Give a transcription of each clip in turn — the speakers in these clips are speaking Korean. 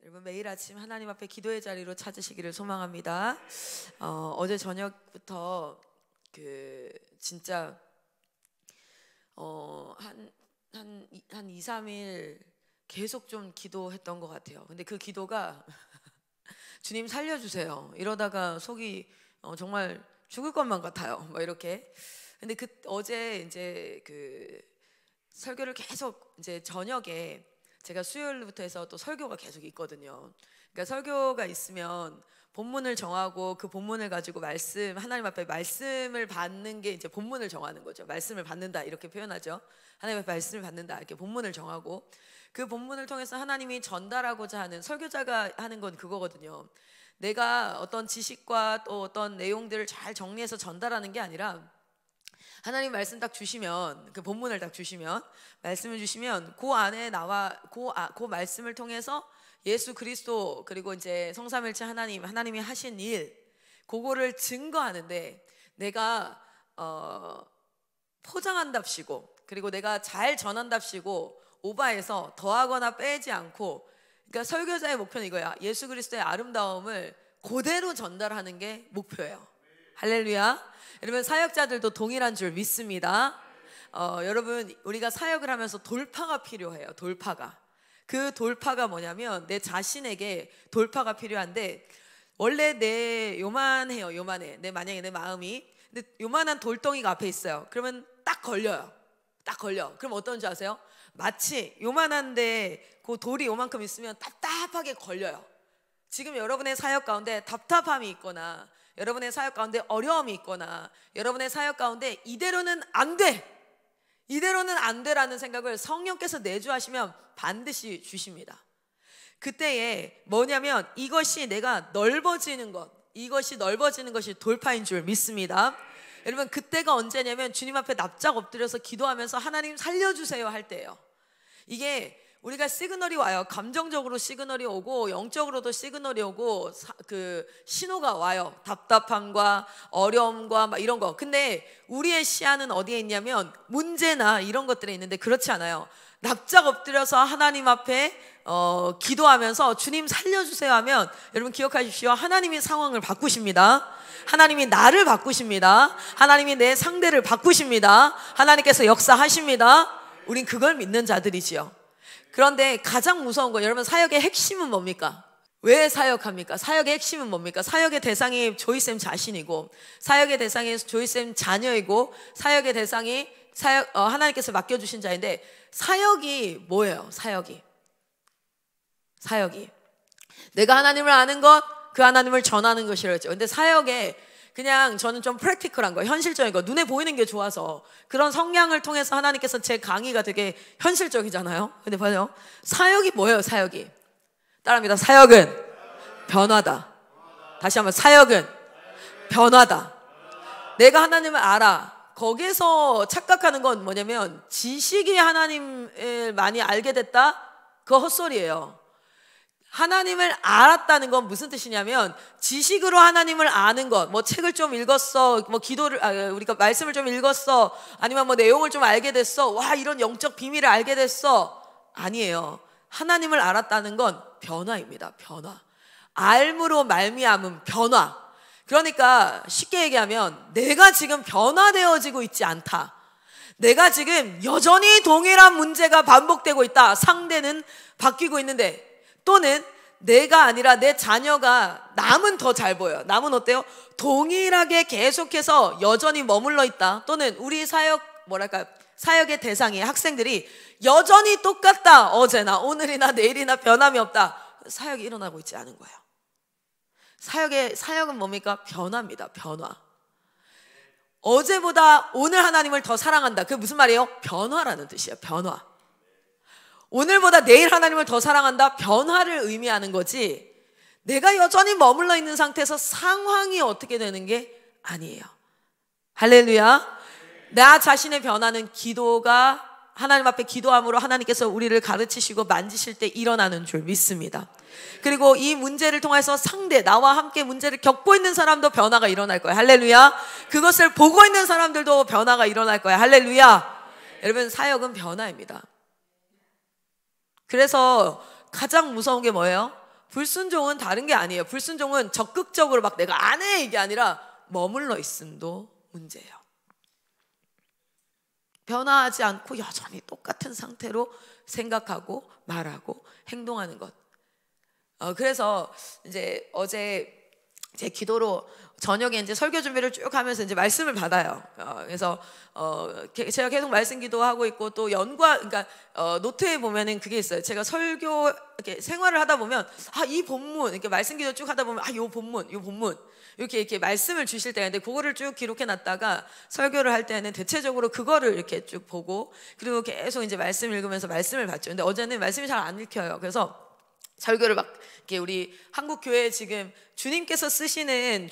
여러분 매일 아침 하나님 앞에 기도의 자리로 찾으시기를 소망합니다. 어제 저녁부터 진짜 한 2, 3일 계속 좀 기도했던 것 같아요. 근데 그 기도가 주님 살려주세요 이러다가 속이 정말 죽을 것만 같아요. 뭐 이렇게. 근데 어제 이제 설교를 계속 이제 저녁에 제가 수요일부터 해서 또 설교가 계속 있거든요. 그러니까 설교가 있으면 본문을 정하고 그 본문을 가지고 하나님 앞에 말씀을 받는 게 이제 본문을 정하는 거죠. 말씀을 받는다 이렇게 표현하죠. 하나님 앞에 말씀을 받는다 이렇게 본문을 정하고 그 본문을 통해서 하나님이 전달하고자 하는, 설교자가 하는 건 그거거든요. 내가 어떤 지식과 또 어떤 내용들을 잘 정리해서 전달하는 게 아니라 하나님 말씀 딱 주시면, 그 본문을 딱 주시면, 말씀을 주시면 그 안에 그 말씀을 통해서 예수 그리스도 그리고 이제 성삼일체 하나님이 하신 일, 그거를 증거하는데 내가 포장한답시고 그리고 내가 잘 전한답시고 오바해서 더하거나 빼지 않고, 그러니까 설교자의 목표는 이거야. 예수 그리스도의 아름다움을 그대로 전달하는 게 목표예요. 할렐루야. 여러분 사역자들도 동일한 줄 믿습니다. 여러분 우리가 사역을 하면서 돌파가 필요해요. 그 돌파가 뭐냐면 내 자신에게 돌파가 필요한데, 원래 요만해. 만약에 내 마음이 근데 요만한 돌덩이가 앞에 있어요. 그러면 딱 걸려. 그럼 어떤지 아세요? 마치 요만한데 그 돌이 요만큼 있으면 답답하게 걸려요. 지금 여러분의 사역 가운데 답답함이 있거나 여러분의 사역 가운데 어려움이 있거나 여러분의 사역 가운데 이대로는 안 돼라는 생각을 성령께서 내주하시면 반드시 주십니다. 그때에 뭐냐면 이것이 내가 넓어지는 것이 돌파인 줄 믿습니다. 여러분 그때가 언제냐면 주님 앞에 납작 엎드려서 기도하면서 하나님 살려주세요 할 때예요. 이게 우리가 시그널이 와요. 감정적으로 시그널이 오고 영적으로도 시그널이 오고 신호가 와요. 답답함과 어려움과 막 이런 거. 근데 우리의 시야는 어디에 있냐면 문제나 이런 것들에 있는데 그렇지 않아요. 납작 엎드려서 하나님 앞에 기도하면서 주님 살려주세요 하면, 여러분 기억하십시오. 하나님이 상황을 바꾸십니다. 하나님이 나를 바꾸십니다. 하나님이 내 상대를 바꾸십니다. 하나님께서 역사하십니다. 우린 그걸 믿는 자들이지요. 그런데 가장 무서운 거, 여러분 사역의 핵심은 뭡니까? 왜 사역합니까? 사역의 핵심은 뭡니까? 사역의 대상이 조이쌤 자신이고, 사역의 대상이 조이쌤 자녀이고, 사역의 대상이 하나님께서 맡겨주신 자인데, 사역이 뭐예요? 사역이 내가 하나님을 아는 것, 그 하나님을 전하는 것이라고 했죠. 근데 사역에 그냥 저는 좀 프랙티컬한 거, 현실적인 거, 눈에 보이는 게 좋아서 그런 성향을 통해서 하나님께서 제 강의가 되게 현실적이잖아요. 근데 봐요. 사역이 뭐예요? 사역이 따라합니다. 사역은 변화다. 다시 한번, 사역은 변화다. 내가 하나님을 알아. 거기서 착각하는 건 뭐냐면 지식이 하나님을 많이 알게 됐다? 그거 헛소리예요. 하나님을 알았다는 건 무슨 뜻이냐면 지식으로 하나님을 아는 것, 뭐 책을 좀 읽었어, 뭐 우리가 말씀을 좀 읽었어, 아니면 뭐 내용을 좀 알게 됐어, 와 이런 영적 비밀을 알게 됐어. 아니에요. 하나님을 알았다는 건 변화입니다. 변화. 알므로 말미암은 변화. 그러니까 쉽게 얘기하면 내가 지금 변화되어지고 있지 않다. 내가 지금 여전히 동일한 문제가 반복되고 있다. 상대는 바뀌고 있는데, 또는 내가 아니라 내 자녀가 남은 더 잘 보여요. 남은 어때요? 동일하게 계속해서 여전히 머물러 있다. 또는 우리 사역의 대상이 학생들이 여전히 똑같다. 어제나 오늘이나 내일이나 변함이 없다. 사역이 일어나고 있지 않은 거예요. 사역은 뭡니까? 변화입니다. 변화. 어제보다 오늘 하나님을 더 사랑한다. 그게 무슨 말이에요? 변화라는 뜻이에요. 변화. 오늘보다 내일 하나님을 더 사랑한다. 변화를 의미하는 거지, 내가 여전히 머물러 있는 상태에서 상황이 어떻게 되는 게 아니에요. 할렐루야. 나 자신의 변화는 기도가, 하나님 앞에 기도함으로 하나님께서 우리를 가르치시고 만지실 때 일어나는 줄 믿습니다. 그리고 이 문제를 통해서 나와 함께 문제를 겪고 있는 사람도 변화가 일어날 거예요. 할렐루야. 그것을 보고 있는 사람들도 변화가 일어날 거예요. 할렐루야. 여러분 사역은 변화입니다. 그래서 가장 무서운 게 뭐예요? 불순종은 다른 게 아니에요. 불순종은 적극적으로 막 내가 안 해 이게 아니라 머물러 있음도 문제예요. 변화하지 않고 여전히 똑같은 상태로 생각하고 말하고 행동하는 것. 그래서 이제 어제 제 기도로 저녁에 이제 설교 준비를 쭉 하면서 이제 말씀을 받아요. 그래서 제가 계속 말씀 기도하고 있고 또 그러니까 노트에 보면은 그게 있어요. 제가 설교 이렇게 생활을 하다 보면 이 본문 이렇게 말씀 기도 쭉 하다 보면 요 본문 이렇게 말씀을 주실 때가 있는데 그거를 쭉 기록해 놨다가 설교를 할 때는 대체적으로 그거를 이렇게 쭉 보고 그리고 계속 이제 말씀 읽으면서 말씀을 받죠. 근데 어제는 말씀이 잘 안 읽혀요. 그래서 설교를 막 이렇게 우리 한국 교회 지금 주님께서 쓰시는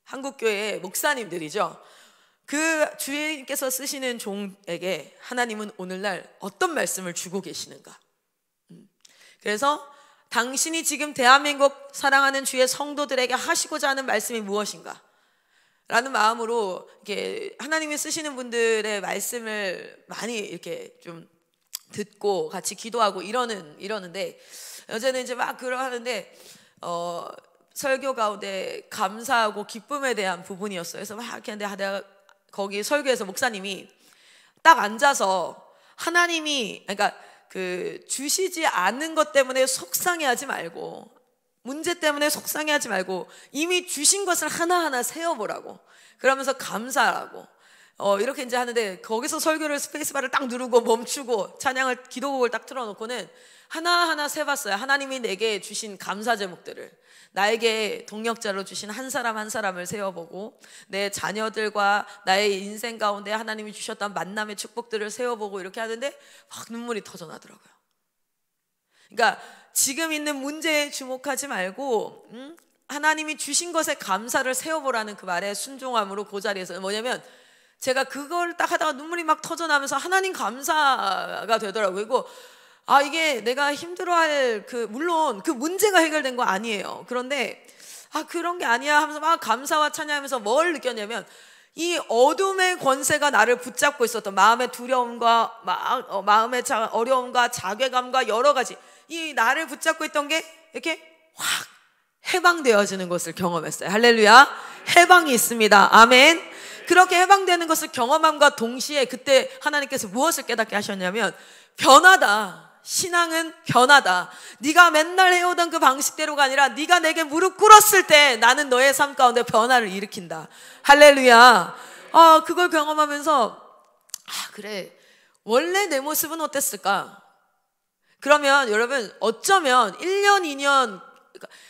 한국 교회 목사님들이죠. 그 주님께서 쓰시는 종에게 하나님은 오늘날 어떤 말씀을 주고 계시는가? 그래서 당신이 지금 대한민국 사랑하는 주의 성도들에게 하시고자 하는 말씀이 무엇인가? 라는 마음으로 이렇게 하나님이 쓰시는 분들의 말씀을 많이 이렇게 좀 듣고 같이 기도하고 이러는데 어제는 이제 막 하는데 설교 가운데 감사하고 기쁨에 대한 부분이었어요. 그래서 막 이렇게 하는데 내가 거기 설교에서 목사님이 딱 앉아서 하나님이 그러니까 그 주시지 않는 것 때문에 속상해하지 말고 문제 때문에 속상해하지 말고 이미 주신 것을 하나하나 세어보라고 그러면서 감사하라고 이렇게 이제 하는데 거기서 설교를 스페이스바를 딱 누르고 멈추고 찬양을 기도곡을 딱 틀어놓고는 하나하나 세봤어요. 하나님이 내게 주신 감사 제목들을 나에게 동력자로 주신 한 사람 한 사람을 세워보고 내 자녀들과 나의 인생 가운데 하나님이 주셨던 만남의 축복들을 세워보고 이렇게 하는데 막 눈물이 터져나더라고요. 그러니까 지금 있는 문제에 주목하지 말고 하나님이 주신 것에 감사를 세워보라는 그 말에 순종함으로 그 자리에서 뭐냐면 제가 그걸 딱 하다가 눈물이 막 터져나면서 하나님 감사가 되더라고요. 그리고 이게 내가 힘들어할 물론 그 문제가 해결된 거 아니에요. 그런데 그런 게 아니야 하면서 막 감사와 찬양하면서 뭘 느꼈냐면 이 어둠의 권세가 나를 붙잡고 있었던 마음의 두려움과 마음의 어려움과 자괴감과 여러 가지 이 나를 붙잡고 있던 게 이렇게 확 해방되어지는 것을 경험했어요. 할렐루야. 해방이 있습니다. 아멘. 그렇게 해방되는 것을 경험함과 동시에 그때 하나님께서 무엇을 깨닫게 하셨냐면 변하다. 신앙은 변하다. 네가 맨날 해오던 그 방식대로가 아니라 네가 내게 무릎 꿇었을 때 나는 너의 삶 가운데 변화를 일으킨다. 할렐루야. 그걸 경험하면서 그래 원래 내 모습은 어땠을까? 그러면 여러분 어쩌면 1년 2년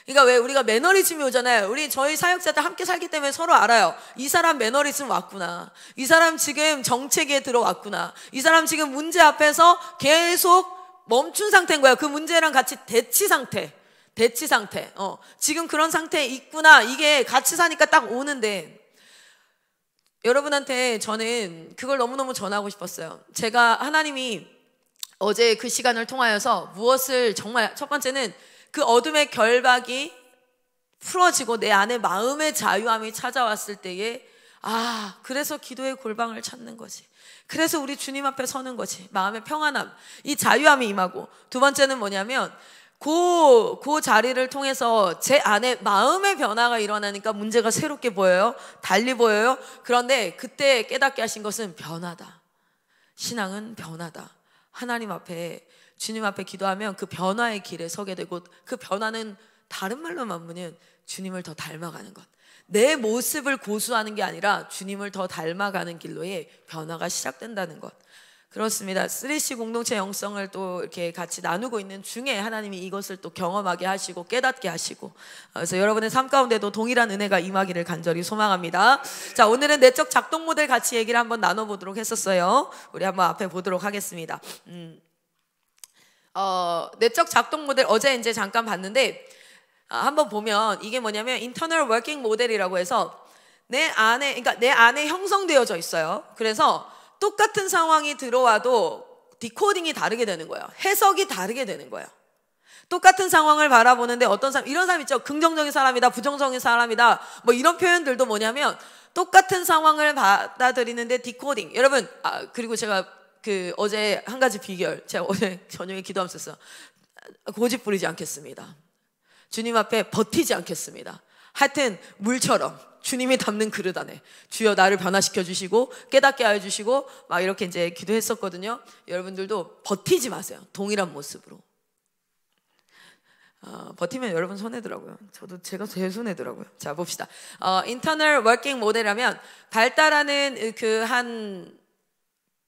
그러니까 왜 우리가 매너리즘이 오잖아요. 저희 사역자들 함께 살기 때문에 서로 알아요. 이 사람 매너리즘 왔구나. 이 사람 지금 정체기에 들어왔구나. 이 사람 지금 문제 앞에서 계속 멈춘 상태인 거야. 그 문제랑 같이 대치 상태. 지금 그런 상태에 있구나. 이게 같이 사니까 딱 오는데 여러분한테 저는 그걸 너무너무 전하고 싶었어요. 제가 하나님이 어제 그 시간을 통하여서 무엇을 정말 첫 번째는 그 어둠의 결박이 풀어지고 내 안에 마음의 자유함이 찾아왔을 때에 그래서 기도의 골방을 찾는 거지. 그래서 우리 주님 앞에 서는 거지. 마음의 평안함, 이 자유함이 임하고 두 번째는 뭐냐면 그 자리를 통해서 제 안에 마음의 변화가 일어나니까 문제가 새롭게 보여요. 달리 보여요. 그런데 그때 깨닫게 하신 것은 변하다. 신앙은 변하다. 하나님 앞에 주님 앞에 기도하면 그 변화의 길에 서게 되고 그 변화는 다른 말로 맞으면 주님을 더 닮아가는 것. 내 모습을 고수하는 게 아니라 주님을 더 닮아가는 길로의 변화가 시작된다는 것. 그렇습니다. 3C 공동체 영성을 또 이렇게 같이 나누고 있는 중에 하나님이 이것을 또 경험하게 하시고 깨닫게 하시고 그래서 여러분의 삶 가운데도 동일한 은혜가 임하기를 간절히 소망합니다. 자, 오늘은 내적 작동 모델 같이 얘기를 한번 나눠보도록 했었어요. 우리 한번 앞에 보도록 하겠습니다. 내적 작동 모델 어제 이제 잠깐 봤는데 한번 보면 이게 뭐냐면 internal working model이라고 해서 내 안에 형성되어져 있어요. 그래서 똑같은 상황이 들어와도 디코딩이 다르게 되는 거예요. 해석이 다르게 되는 거예요. 똑같은 상황을 바라보는데 어떤 사람, 이런 사람 있죠. 긍정적인 사람이다, 부정적인 사람이다. 뭐 이런 표현들도 뭐냐면 똑같은 상황을 받아들이는데 디코딩. 여러분, 그리고 제가 어제 한 가지 비결, 제가 어제 저녁에 기도하면서 고집 부리지 않겠습니다. 주님 앞에 버티지 않겠습니다. 하여튼 물처럼 주님이 담는 그릇 안에 주여 나를 변화시켜 주시고 깨닫게 하여 주시고 막 이렇게 이제 기도했었거든요. 여러분들도 버티지 마세요. 동일한 모습으로. 버티면 여러분 손해더라고요. 제가 제일 손해더라고요. 자, 봅시다. 인터널 워킹 모델하면 발달하는 그 한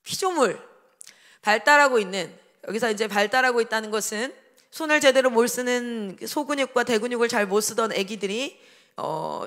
피조물, 발달하고 있는, 여기서 이제 발달하고 있다는 것은 손을 제대로 못 쓰는 소근육과 대근육을 잘 못 쓰던 애기들이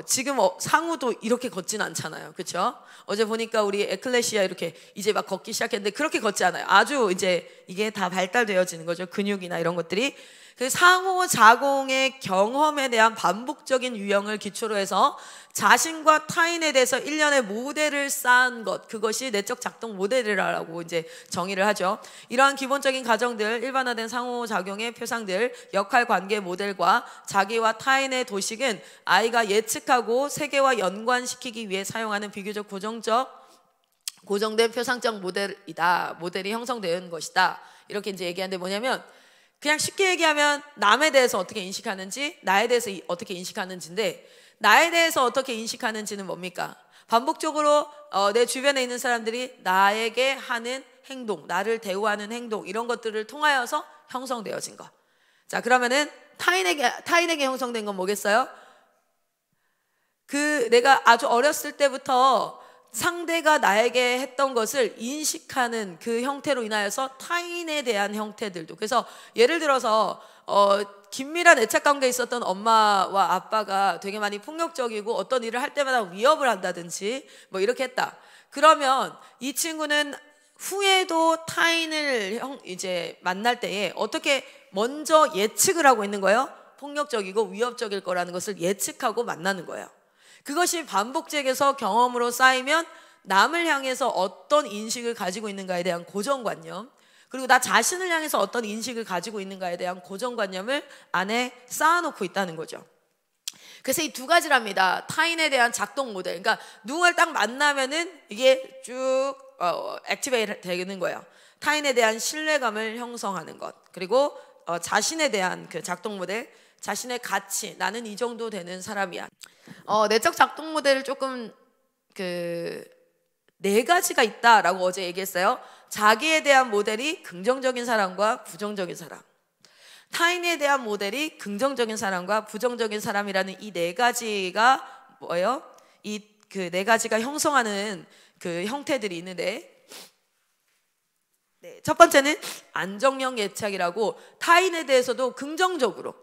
지금 상우도 이렇게 걷진 않잖아요. 그렇죠? 어제 보니까 우리 에클레시아 이렇게 이제 막 걷기 시작했는데 그렇게 걷지 않아요. 아주 이제 이게 다 발달되어지는 거죠. 근육이나 이런 것들이. 그 상호작용의 경험에 대한 반복적인 유형을 기초로 해서 자신과 타인에 대해서 일련의 모델을 쌓은 것, 그것이 내적 작동 모델이라고 이제 정의를 하죠. 이러한 기본적인 가정들, 일반화된 상호작용의 표상들, 역할 관계 모델과 자기와 타인의 도식은 아이가 예측하고 세계와 연관시키기 위해 사용하는 비교적 고정된 표상적 모델이다. 모델이 형성되는 것이다. 이렇게 이제 얘기하는데 뭐냐면, 그냥 쉽게 얘기하면 남에 대해서 어떻게 인식하는지, 나에 대해서 어떻게 인식하는지인데, 나에 대해서 어떻게 인식하는지는 뭡니까? 반복적으로 내 주변에 있는 사람들이 나에게 하는 행동, 나를 대우하는 행동, 이런 것들을 통하여서 형성되어진 것. 자, 그러면은 타인에게 형성된 건 뭐겠어요? 내가 아주 어렸을 때부터 상대가 나에게 했던 것을 인식하는 그 형태로 인하여서 타인에 대한 형태들도. 그래서 예를 들어서 긴밀한 애착 관계에 있었던 엄마와 아빠가 되게 많이 폭력적이고 어떤 일을 할 때마다 위협을 한다든지 뭐 이렇게 했다. 그러면 이 친구는 후에도 타인을 이제 만날 때에 어떻게 먼저 예측을 하고 있는 거예요? 폭력적이고 위협적일 거라는 것을 예측하고 만나는 거예요. 그것이 반복적에서 경험으로 쌓이면 남을 향해서 어떤 인식을 가지고 있는가에 대한 고정관념, 그리고 나 자신을 향해서 어떤 인식을 가지고 있는가에 대한 고정관념을 안에 쌓아놓고 있다는 거죠. 그래서 이 두 가지랍니다. 타인에 대한 작동 모델. 그러니까 누군가를 딱 만나면은 이게 쭉 액티베이트 되는 거예요. 타인에 대한 신뢰감을 형성하는 것, 그리고 자신에 대한 그 작동 모델, 자신의 가치, 나는 이 정도 되는 사람이야. 내적 작동 모델을 조금 네 가지가 있다라고 어제 얘기했어요. 자기에 대한 모델이 긍정적인 사람과 부정적인 사람, 타인에 대한 모델이 긍정적인 사람과 부정적인 사람이라는 이 네 가지가 뭐예요? 이 그 네 가지가 형성하는 그 형태들이 있는데, 네, 첫 번째는 안정형 애착이라고 타인에 대해서도 긍정적으로,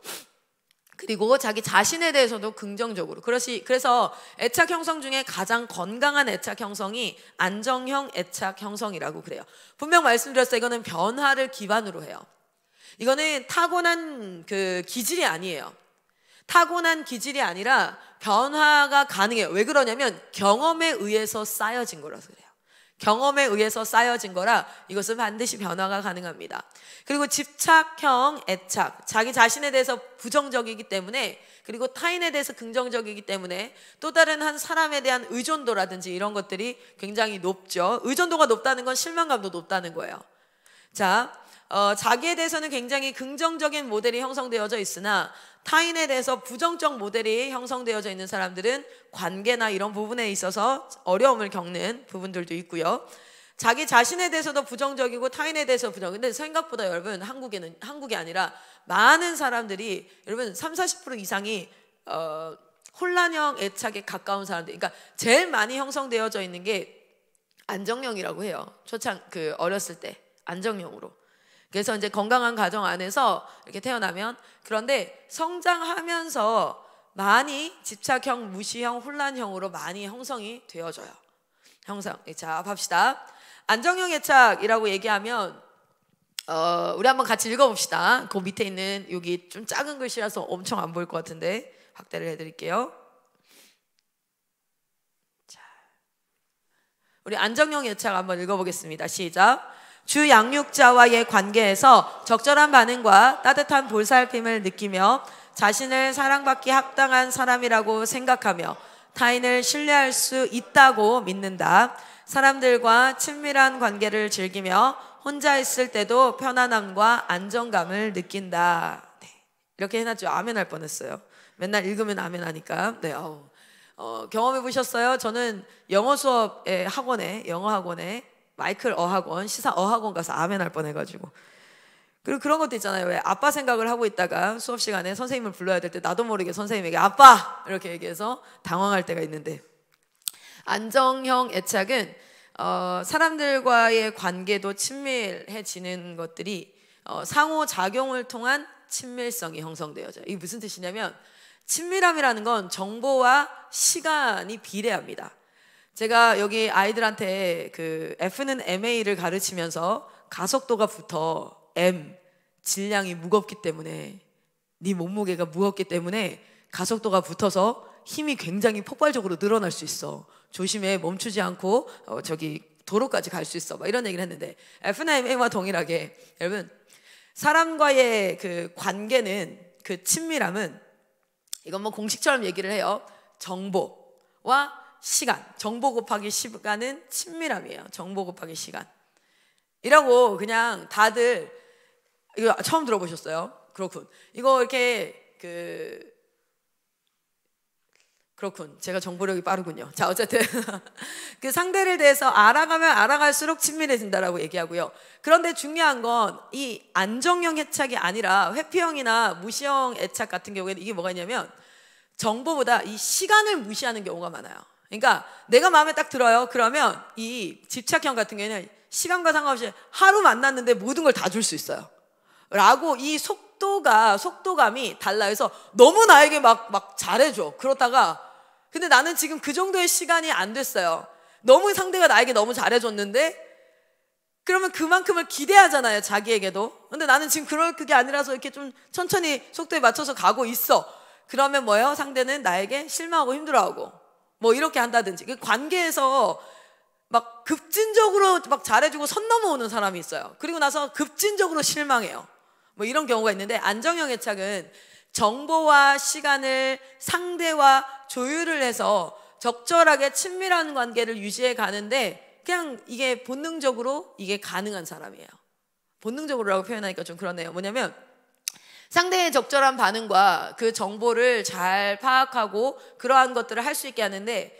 그리고 자기 자신에 대해서도 긍정적으로. 그래서 애착 형성 중에 가장 건강한 애착 형성이 안정형 애착 형성이라고 그래요. 분명 말씀드렸어요. 이거는 변화를 기반으로 해요. 이거는 타고난 그 기질이 아니에요. 타고난 기질이 아니라 변화가 가능해요. 왜 그러냐면 경험에 의해서 쌓여진 거라서 그래요. 경험에 의해서 쌓여진 거라 이것은 반드시 변화가 가능합니다. 그리고 집착형 애착, 자기 자신에 대해서 부정적이기 때문에, 그리고 타인에 대해서 긍정적이기 때문에 또 다른 한 사람에 대한 의존도라든지 이런 것들이 굉장히 높죠. 의존도가 높다는 건 실망감도 높다는 거예요. 자, 자기에 대해서는 굉장히 긍정적인 모델이 형성되어져 있으나 타인에 대해서 부정적 모델이 형성되어져 있는 사람들은 관계나 이런 부분에 있어서 어려움을 겪는 부분들도 있고요. 자기 자신에 대해서도 부정적이고 타인에 대해서 근데 생각보다 여러분 한국이 아니라 많은 사람들이 여러분 30-40% 이상이 혼란형 애착에 가까운 사람들. 그러니까 제일 많이 형성되어져 있는 게 안정형이라고 해요. 어렸을 때 안정형으로. 그래서 이제 건강한 가정 안에서 이렇게 태어나면, 그런데 성장하면서 많이 집착형, 무시형, 혼란형으로 많이 형성이 되어져요. 자, 봅시다. 안정형 애착이라고 얘기하면 우리 한번 같이 읽어봅시다. 그 밑에 있는 여기 좀 작은 글씨라서 엄청 안 보일 것 같은데 확대를 해드릴게요. 자, 우리 안정형 애착 한번 읽어보겠습니다. 시작. 주 양육자와의 관계에서 적절한 반응과 따뜻한 보살핌을 느끼며 자신을 사랑받기 합당한 사람이라고 생각하며 타인을 신뢰할 수 있다고 믿는다. 사람들과 친밀한 관계를 즐기며 혼자 있을 때도 편안함과 안정감을 느낀다. 네, 이렇게 해놨죠. 아멘 할 뻔했어요. 맨날 읽으면 아멘 하니까. 네, 경험해 보셨어요? 저는 영어 수업에 영어 학원에 마이클 어학원, 시사 어학원 가서 아멘 할 뻔해가지고. 그리고 그런 것도 있잖아요. 왜 아빠 생각을 하고 있다가 수업 시간에 선생님을 불러야 될 때 나도 모르게 선생님에게 아빠! 이렇게 얘기해서 당황할 때가 있는데, 안정형 애착은 사람들과의 관계도 친밀해지는 것들이 상호작용을 통한 친밀성이 형성되어져요. 이게 무슨 뜻이냐면, 친밀함이라는 건 정보와 시간이 비례합니다. 제가 여기 아이들한테 그 F는 MA를 가르치면서 가속도가 붙어 질량이 무겁기 때문에, 네 몸무게가 무겁기 때문에 가속도가 붙어서 힘이 굉장히 폭발적으로 늘어날 수 있어. 조심해, 멈추지 않고 도로까지 갈 수 있어. 막 이런 얘기를 했는데, F나 MA와 동일하게 여러분, 사람과의 그 관계는, 그 친밀함은, 이건 뭐 공식처럼 얘기를 해요. 정보와 시간, 정보 곱하기 시간은 친밀함이에요. 정보 곱하기 시간 이라고. 그냥 다들 이거 처음 들어보셨어요? 그렇군. 이거 이렇게 그렇군. 제가 정보력이 빠르군요. 자, 어쨌든 그 상대를 대해서 알아가면 알아갈수록 친밀해진다라고 얘기하고요. 그런데 중요한 건 이 안정형 애착이 아니라 회피형이나 무시형 애착 같은 경우에는 이게 뭐가 있냐면, 정보보다 이 시간을 무시하는 경우가 많아요. 그러니까 내가 마음에 딱 들어요. 그러면 이 집착형 같은 경우에는 시간과 상관없이 하루 만났는데 모든 걸 다 줄 수 있어요. 라고 이 속도감이 달라요. 그래서 너무 나에게 막 잘해줘. 그러다가 근데 나는 지금 그 정도의 시간이 안 됐어요. 너무 상대가 나에게 너무 잘해줬는데, 그러면 그만큼을 기대하잖아요, 자기에게도. 근데 나는 지금 그게 아니라서 이렇게 좀 천천히 속도에 맞춰서 가고 있어. 그러면 뭐예요? 상대는 나에게 실망하고 힘들어하고 뭐 이렇게 한다든지. 그 관계에서 막 급진적으로 막 잘해주고 선 넘어오는 사람이 있어요. 그리고 나서 급진적으로 실망해요. 뭐 이런 경우가 있는데, 안정형 애착은 정보와 시간을 상대와 조율을 해서 적절하게 친밀한 관계를 유지해 가는데, 그냥 이게 본능적으로 이게 가능한 사람이에요. 본능적으로라고 표현하니까 좀 그렇네요. 뭐냐면, 상대의 적절한 반응과 그 정보를 잘 파악하고 그러한 것들을 할 수 있게 하는데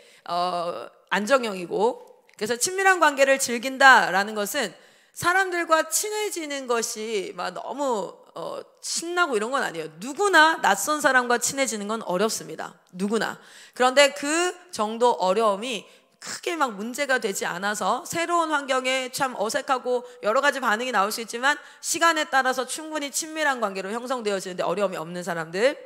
안정형이고, 그래서 친밀한 관계를 즐긴다라는 것은 사람들과 친해지는 것이 막 너무 신나고 이런 건 아니에요. 누구나 낯선 사람과 친해지는 건 어렵습니다. 누구나. 그런데 그 정도 어려움이 크게 막 문제가 되지 않아서 새로운 환경에 참 어색하고 여러 가지 반응이 나올 수 있지만 시간에 따라서 충분히 친밀한 관계로 형성되어지는데 어려움이 없는 사람들.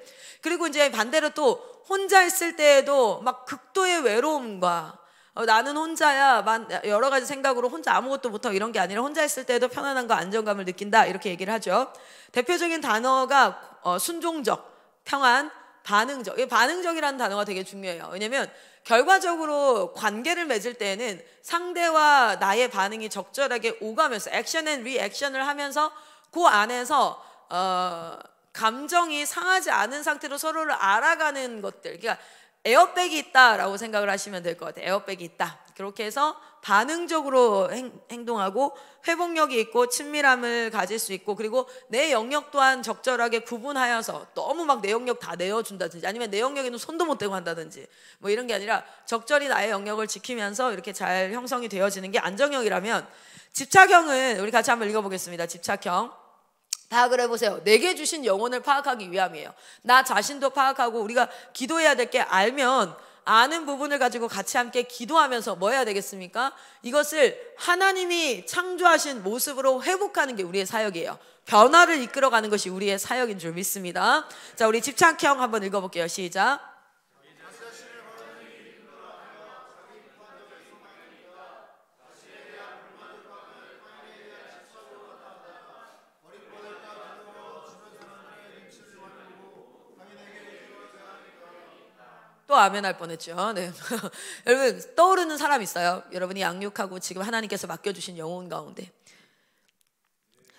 그리고 이제 반대로 또 혼자 있을 때에도 막 극도의 외로움과 나는 혼자야, 여러 가지 생각으로 혼자 아무것도 못하고 이런 게 아니라 혼자 있을 때도 편안함과 안정감을 느낀다, 이렇게 얘기를 하죠. 대표적인 단어가 순종적, 평안, 반응적. 이 반응적이라는 단어가 되게 중요해요. 왜냐면 결과적으로 관계를 맺을 때에는 상대와 나의 반응이 적절하게 오가면서 액션 앤 리액션을 하면서 그 안에서 감정이 상하지 않은 상태로 서로를 알아가는 것들, 그러니까 에어백이 있다라고 생각을 하시면 될 것 같아요. 에어백이 있다. 그렇게 해서 반응적으로 행동하고 회복력이 있고 친밀함을 가질 수 있고, 그리고 내 영역 또한 적절하게 구분하여서 너무 막 내 영역 다 내어준다든지, 아니면 내 영역에는 손도 못 대고 한다든지 뭐 이런 게 아니라 적절히 나의 영역을 지키면서 이렇게 잘 형성이 되어지는 게 안정형이라면, 집착형은 우리 같이 한번 읽어보겠습니다. 집착형. 파악을 해보세요. 내게 주신 영혼을 파악하기 위함이에요. 나 자신도 파악하고 우리가 기도해야 될 게 알면 아는 부분을 가지고 같이 함께 기도하면서 뭐 해야 되겠습니까? 이것을 하나님이 창조하신 모습으로 회복하는 게 우리의 사역이에요. 변화를 이끌어가는 것이 우리의 사역인 줄 믿습니다. 자, 우리 집착형 한번 읽어볼게요. 시작. 또 아멘 할 뻔했죠. 네. 여러분, 떠오르는 사람 있어요? 여러분이 양육하고 지금 하나님께서 맡겨주신 영혼 가운데.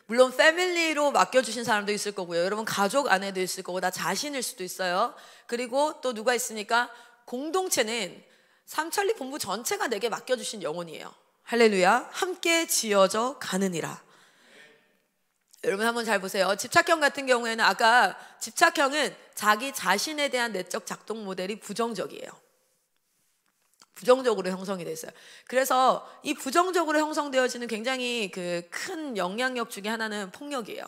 물론 패밀리로 맡겨주신 사람도 있을 거고요. 여러분 가족 안에도 있을 거고, 나 자신일 수도 있어요. 그리고 또 누가 있습니까? 공동체는 삼천리 본부 전체가 내게 맡겨주신 영혼이에요. 할렐루야. 함께 지어져 가느니라. 여러분 한번 잘 보세요. 집착형 같은 경우에는 아까 집착형은 자기 자신에 대한 내적 작동 모델이 부정적이에요. 부정적으로 형성이 됐어요. 그래서 이 부정적으로 형성되어지는 굉장히 그 큰 영향력 중에 하나는 폭력이에요.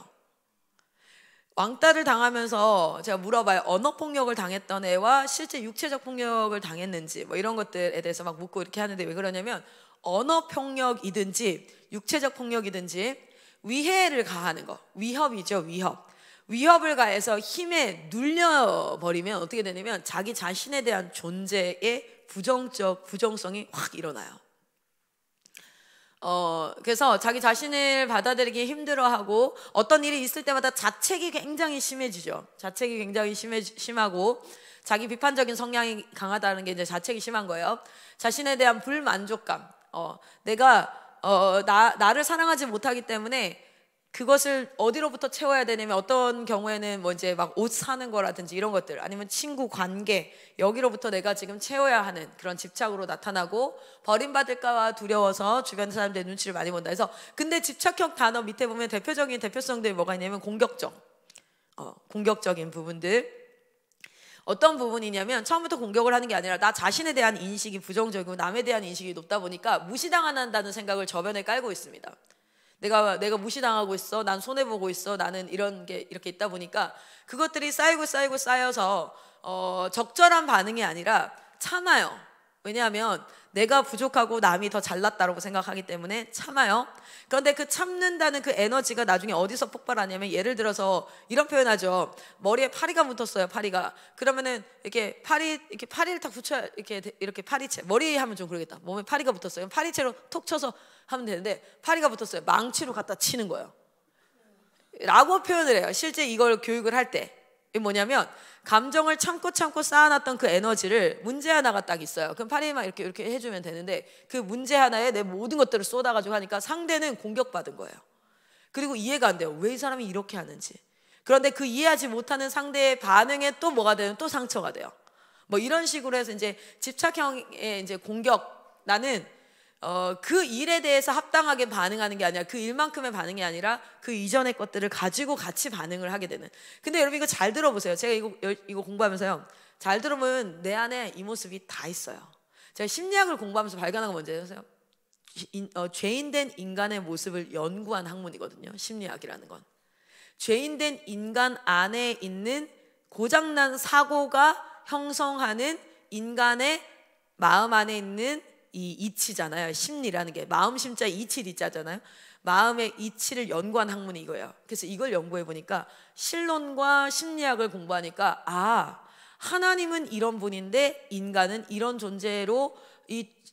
왕따를 당하면서 제가 물어봐요. 언어 폭력을 당했던 애와 실제 육체적 폭력을 당했는지 뭐 이런 것들에 대해서 막 묻고 이렇게 하는데 왜 그러냐면 언어 폭력이든지 육체적 폭력이든지 위해를 가하는 거, 위협이죠. 위협을 가해서 힘에 눌려버리면 어떻게 되냐면 자기 자신에 대한 존재의 부정성이 확 일어나요. 그래서 자기 자신을 받아들이기 힘들어하고 어떤 일이 있을 때마다 자책이 굉장히 심해지죠. 자책이 굉장히 심하고 자기 비판적인 성향이 강하다는 게 이제 자책이 심한 거예요. 자신에 대한 불만족감, 나를 사랑하지 못하기 때문에 그것을 어디로부터 채워야 되냐면 어떤 경우에는 뭐 이제 막 옷 사는 거라든지 이런 것들 아니면 친구 관계 여기로부터 내가 지금 채워야 하는 그런 집착으로 나타나고 버림받을까봐 두려워서 주변 사람들의 눈치를 많이 본다. 그래서 근데 집착형 단어 밑에 보면 대표적인 대표성들이 뭐가 있냐면 공격적인 부분들. 어떤 부분이냐면 처음부터 공격을 하는 게 아니라 나 자신에 대한 인식이 부정적이고 남에 대한 인식이 높다 보니까 무시당한다는 생각을 저변에 깔고 있습니다. 내가 무시당하고 있어. 난 손해보고 있어. 나는 이런 게 이렇게 있다 보니까 그것들이 쌓여서 적절한 반응이 아니라 참아요. 왜냐하면 내가 부족하고 남이 더 잘났다고 생각하기 때문에 참아요. 그런데 그 참는다는 그 에너지가 나중에 어디서 폭발하냐면 예를 들어서 이런 표현하죠. 머리에 파리가 붙었어요. 파리가. 그러면은 이렇게 파리를 딱 붙여야 이렇게 파리채. 머리에 하면 좀 그러겠다. 몸에 파리가 붙었어요. 파리채로 톡 쳐서 하면 되는데 파리가 붙었어요. 망치로 갖다 치는 거예요. 라고 표현을 해요. 실제 이걸 교육을 할 때. 이게 뭐냐면 감정을 참고 쌓아놨던 그 에너지를 문제 하나가 딱 있어요. 그럼 파리만 이렇게 해주면 되는데 그 문제 하나에 내 모든 것들을 쏟아가지고 하니까 상대는 공격받은 거예요. 그리고 이해가 안 돼요. 왜 이 사람이 이렇게 하는지. 그런데 그 이해하지 못하는 상대의 반응에 또 뭐가 되면 또 상처가 돼요. 뭐 이런 식으로 해서 이제 집착형의 이제 공격, 나는 그 일에 대해서 합당하게 반응하는 게 아니라 그 일만큼의 반응이 아니라 그 이전의 것들을 가지고 같이 반응을 하게 되는. 근데 여러분 이거 잘 들어보세요. 제가 이거 공부하면서요. 잘 들으면 내 안에 이 모습이 다 있어요. 제가 심리학을 공부하면서 발견한 건 뭔지 아세요? 죄인된 인간의 모습을 연구한 학문이거든요. 심리학이라는 건. 죄인된 인간 안에 있는 고장난 사고가 형성하는 인간의 마음 안에 있는 이 이치잖아요. 심리라는 게 마음 심자 이치 리자잖아요. 마음의 이치를 연구한 학문이 이거예요. 그래서 이걸 연구해 보니까 신론과 심리학을 공부하니까 하나님은 이런 분인데 인간은 이런 존재로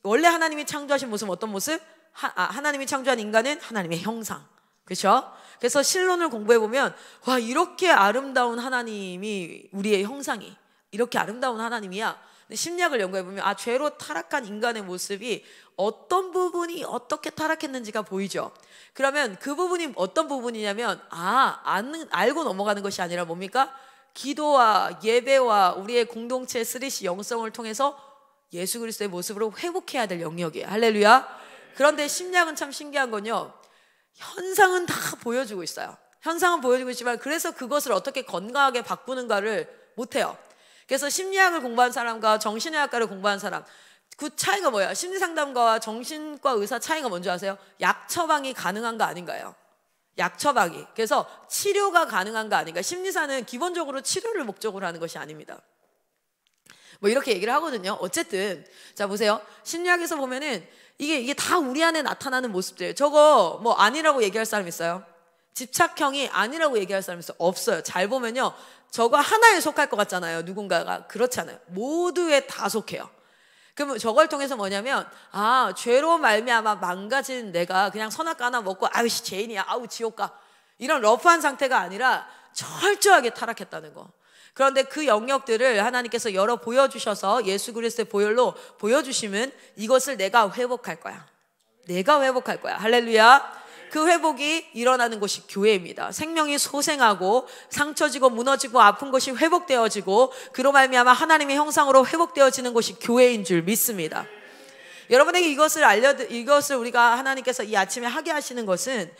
원래 하나님이 창조하신 모습은 어떤 모습? 하나님이 창조한 인간은 하나님의 형상. 그렇죠? 그래서 신론을 공부해 보면 와, 이렇게 아름다운 하나님이 우리의 형상이 이렇게 아름다운 하나님이야. 심리학을 연구해보면 죄로 타락한 인간의 모습이 어떤 부분이 어떻게 타락했는지가 보이죠. 그러면 그 부분이 어떤 부분이냐면 알고 넘어가는 것이 아니라 뭡니까? 기도와 예배와 우리의 공동체 3C 영성을 통해서 예수 그리스도의 모습으로 회복해야 될 영역이에요. 할렐루야. 그런데 심리학은 참 신기한 건요, 현상은 다 보여주고 있어요. 현상은 보여주고 있지만 그래서 그것을 어떻게 건강하게 바꾸는가를 못해요. 그래서 심리학을 공부한 사람과 정신의학과를 공부한 사람, 그 차이가 뭐예요? 심리상담가와 정신과 의사 차이가 뭔지 아세요? 약 처방이 가능한가 아닌가요? 약 처방이. 그래서 치료가 가능한가 아닌가. 심리사는 기본적으로 치료를 목적으로 하는 것이 아닙니다. 뭐 이렇게 얘기를 하거든요. 어쨌든 자 보세요. 심리학에서 보면은 이게 다 우리 안에 나타나는 모습들. 저거 뭐 아니라고 얘기할 사람 있어요? 집착형이 아니라고 얘기할 사람 있어요? 없어요. 잘 보면요, 저거 하나에 속할 것 같잖아요. 누군가가. 그렇지 않아요. 모두에 다 속해요. 그러면 저걸 통해서 뭐냐면 죄로 말미암아 망가진 내가 그냥 선악과 하나 먹고 아우씨 죄인이야, 아우 지옥 가, 이런 러프한 상태가 아니라 철저하게 타락했다는 거. 그런데 그 영역들을 하나님께서 열어 보여주셔서 예수 그리스도의 보혈로 보여주시면 이것을 내가 회복할 거야. 내가 회복할 거야. 할렐루야. 그 회복이 일어나는 곳이 교회입니다. 생명이 소생하고 상처지고 무너지고 아픈 것이 회복되어지고 그로 말미암아 하나님의 형상으로 회복되어지는 곳이 교회인 줄 믿습니다. 여러분에게 이것을 우리가 하나님께서 이 아침에 하게 하시는 것은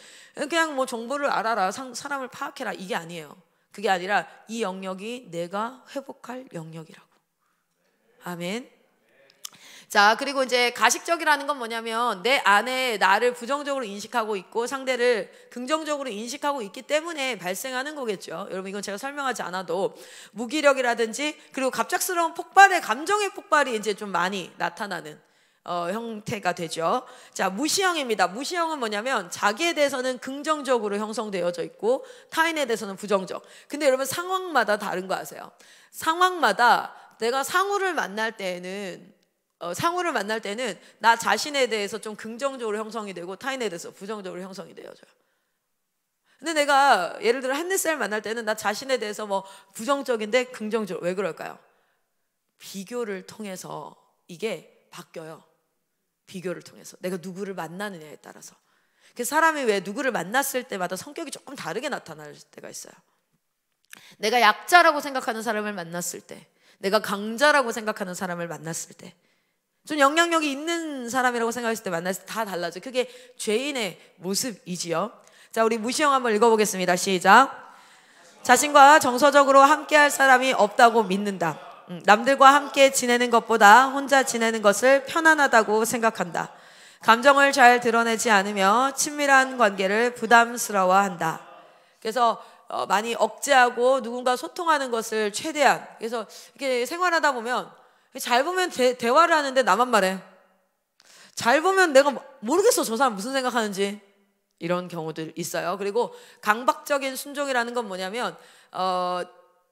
그냥 뭐 정보를 알아라, 사람을 파악해라, 이게 아니에요. 그게 아니라 이 영역이 내가 회복할 영역이라고. 아멘. 자, 그리고 이제 가식적이라는 건 뭐냐면 내 안에 나를 부정적으로 인식하고 있고 상대를 긍정적으로 인식하고 있기 때문에 발생하는 거겠죠. 여러분, 이건 제가 설명하지 않아도 무기력이라든지 그리고 갑작스러운 폭발의 감정의 폭발이 이제 좀 많이 나타나는 형태가 되죠. 자, 무시형입니다. 무시형은 뭐냐면 자기에 대해서는 긍정적으로 형성되어져 있고 타인에 대해서는 부정적. 근데 여러분, 상황마다 다른 거 아세요? 상황마다 내가 상우를 만날 때는 나 자신에 대해서 좀 긍정적으로 형성이 되고 타인에 대해서 부정적으로 형성이 되어져요. 근데 내가 예를 들어 햇넷을 만날 때는 나 자신에 대해서 뭐 부정적인데 긍정적으로. 왜 그럴까요? 비교를 통해서 이게 바뀌어요. 비교를 통해서 내가 누구를 만나느냐에 따라서. 그 사람이 왜 누구를 만났을 때마다 성격이 조금 다르게 나타날 때가 있어요. 내가 약자라고 생각하는 사람을 만났을 때, 내가 강자라고 생각하는 사람을 만났을 때, 좀 영향력이 있는 사람이라고 생각했을 때 만났을 때 다 달라져. 그게 죄인의 모습이지요. 자, 우리 무시형 한번 읽어보겠습니다. 시작. 자신과 정서적으로 함께할 사람이 없다고 믿는다. 남들과 함께 지내는 것보다 혼자 지내는 것을 편안하다고 생각한다. 감정을 잘 드러내지 않으며 친밀한 관계를 부담스러워한다. 그래서 많이 억제하고 누군가 소통하는 것을 최대한. 그래서 이렇게 생활하다 보면 잘 보면 대화를 하는데 나만 말해. 잘 보면 내가 모르겠어, 저 사람 무슨 생각하는지. 이런 경우들 있어요. 그리고 강박적인 순종이라는 건 뭐냐면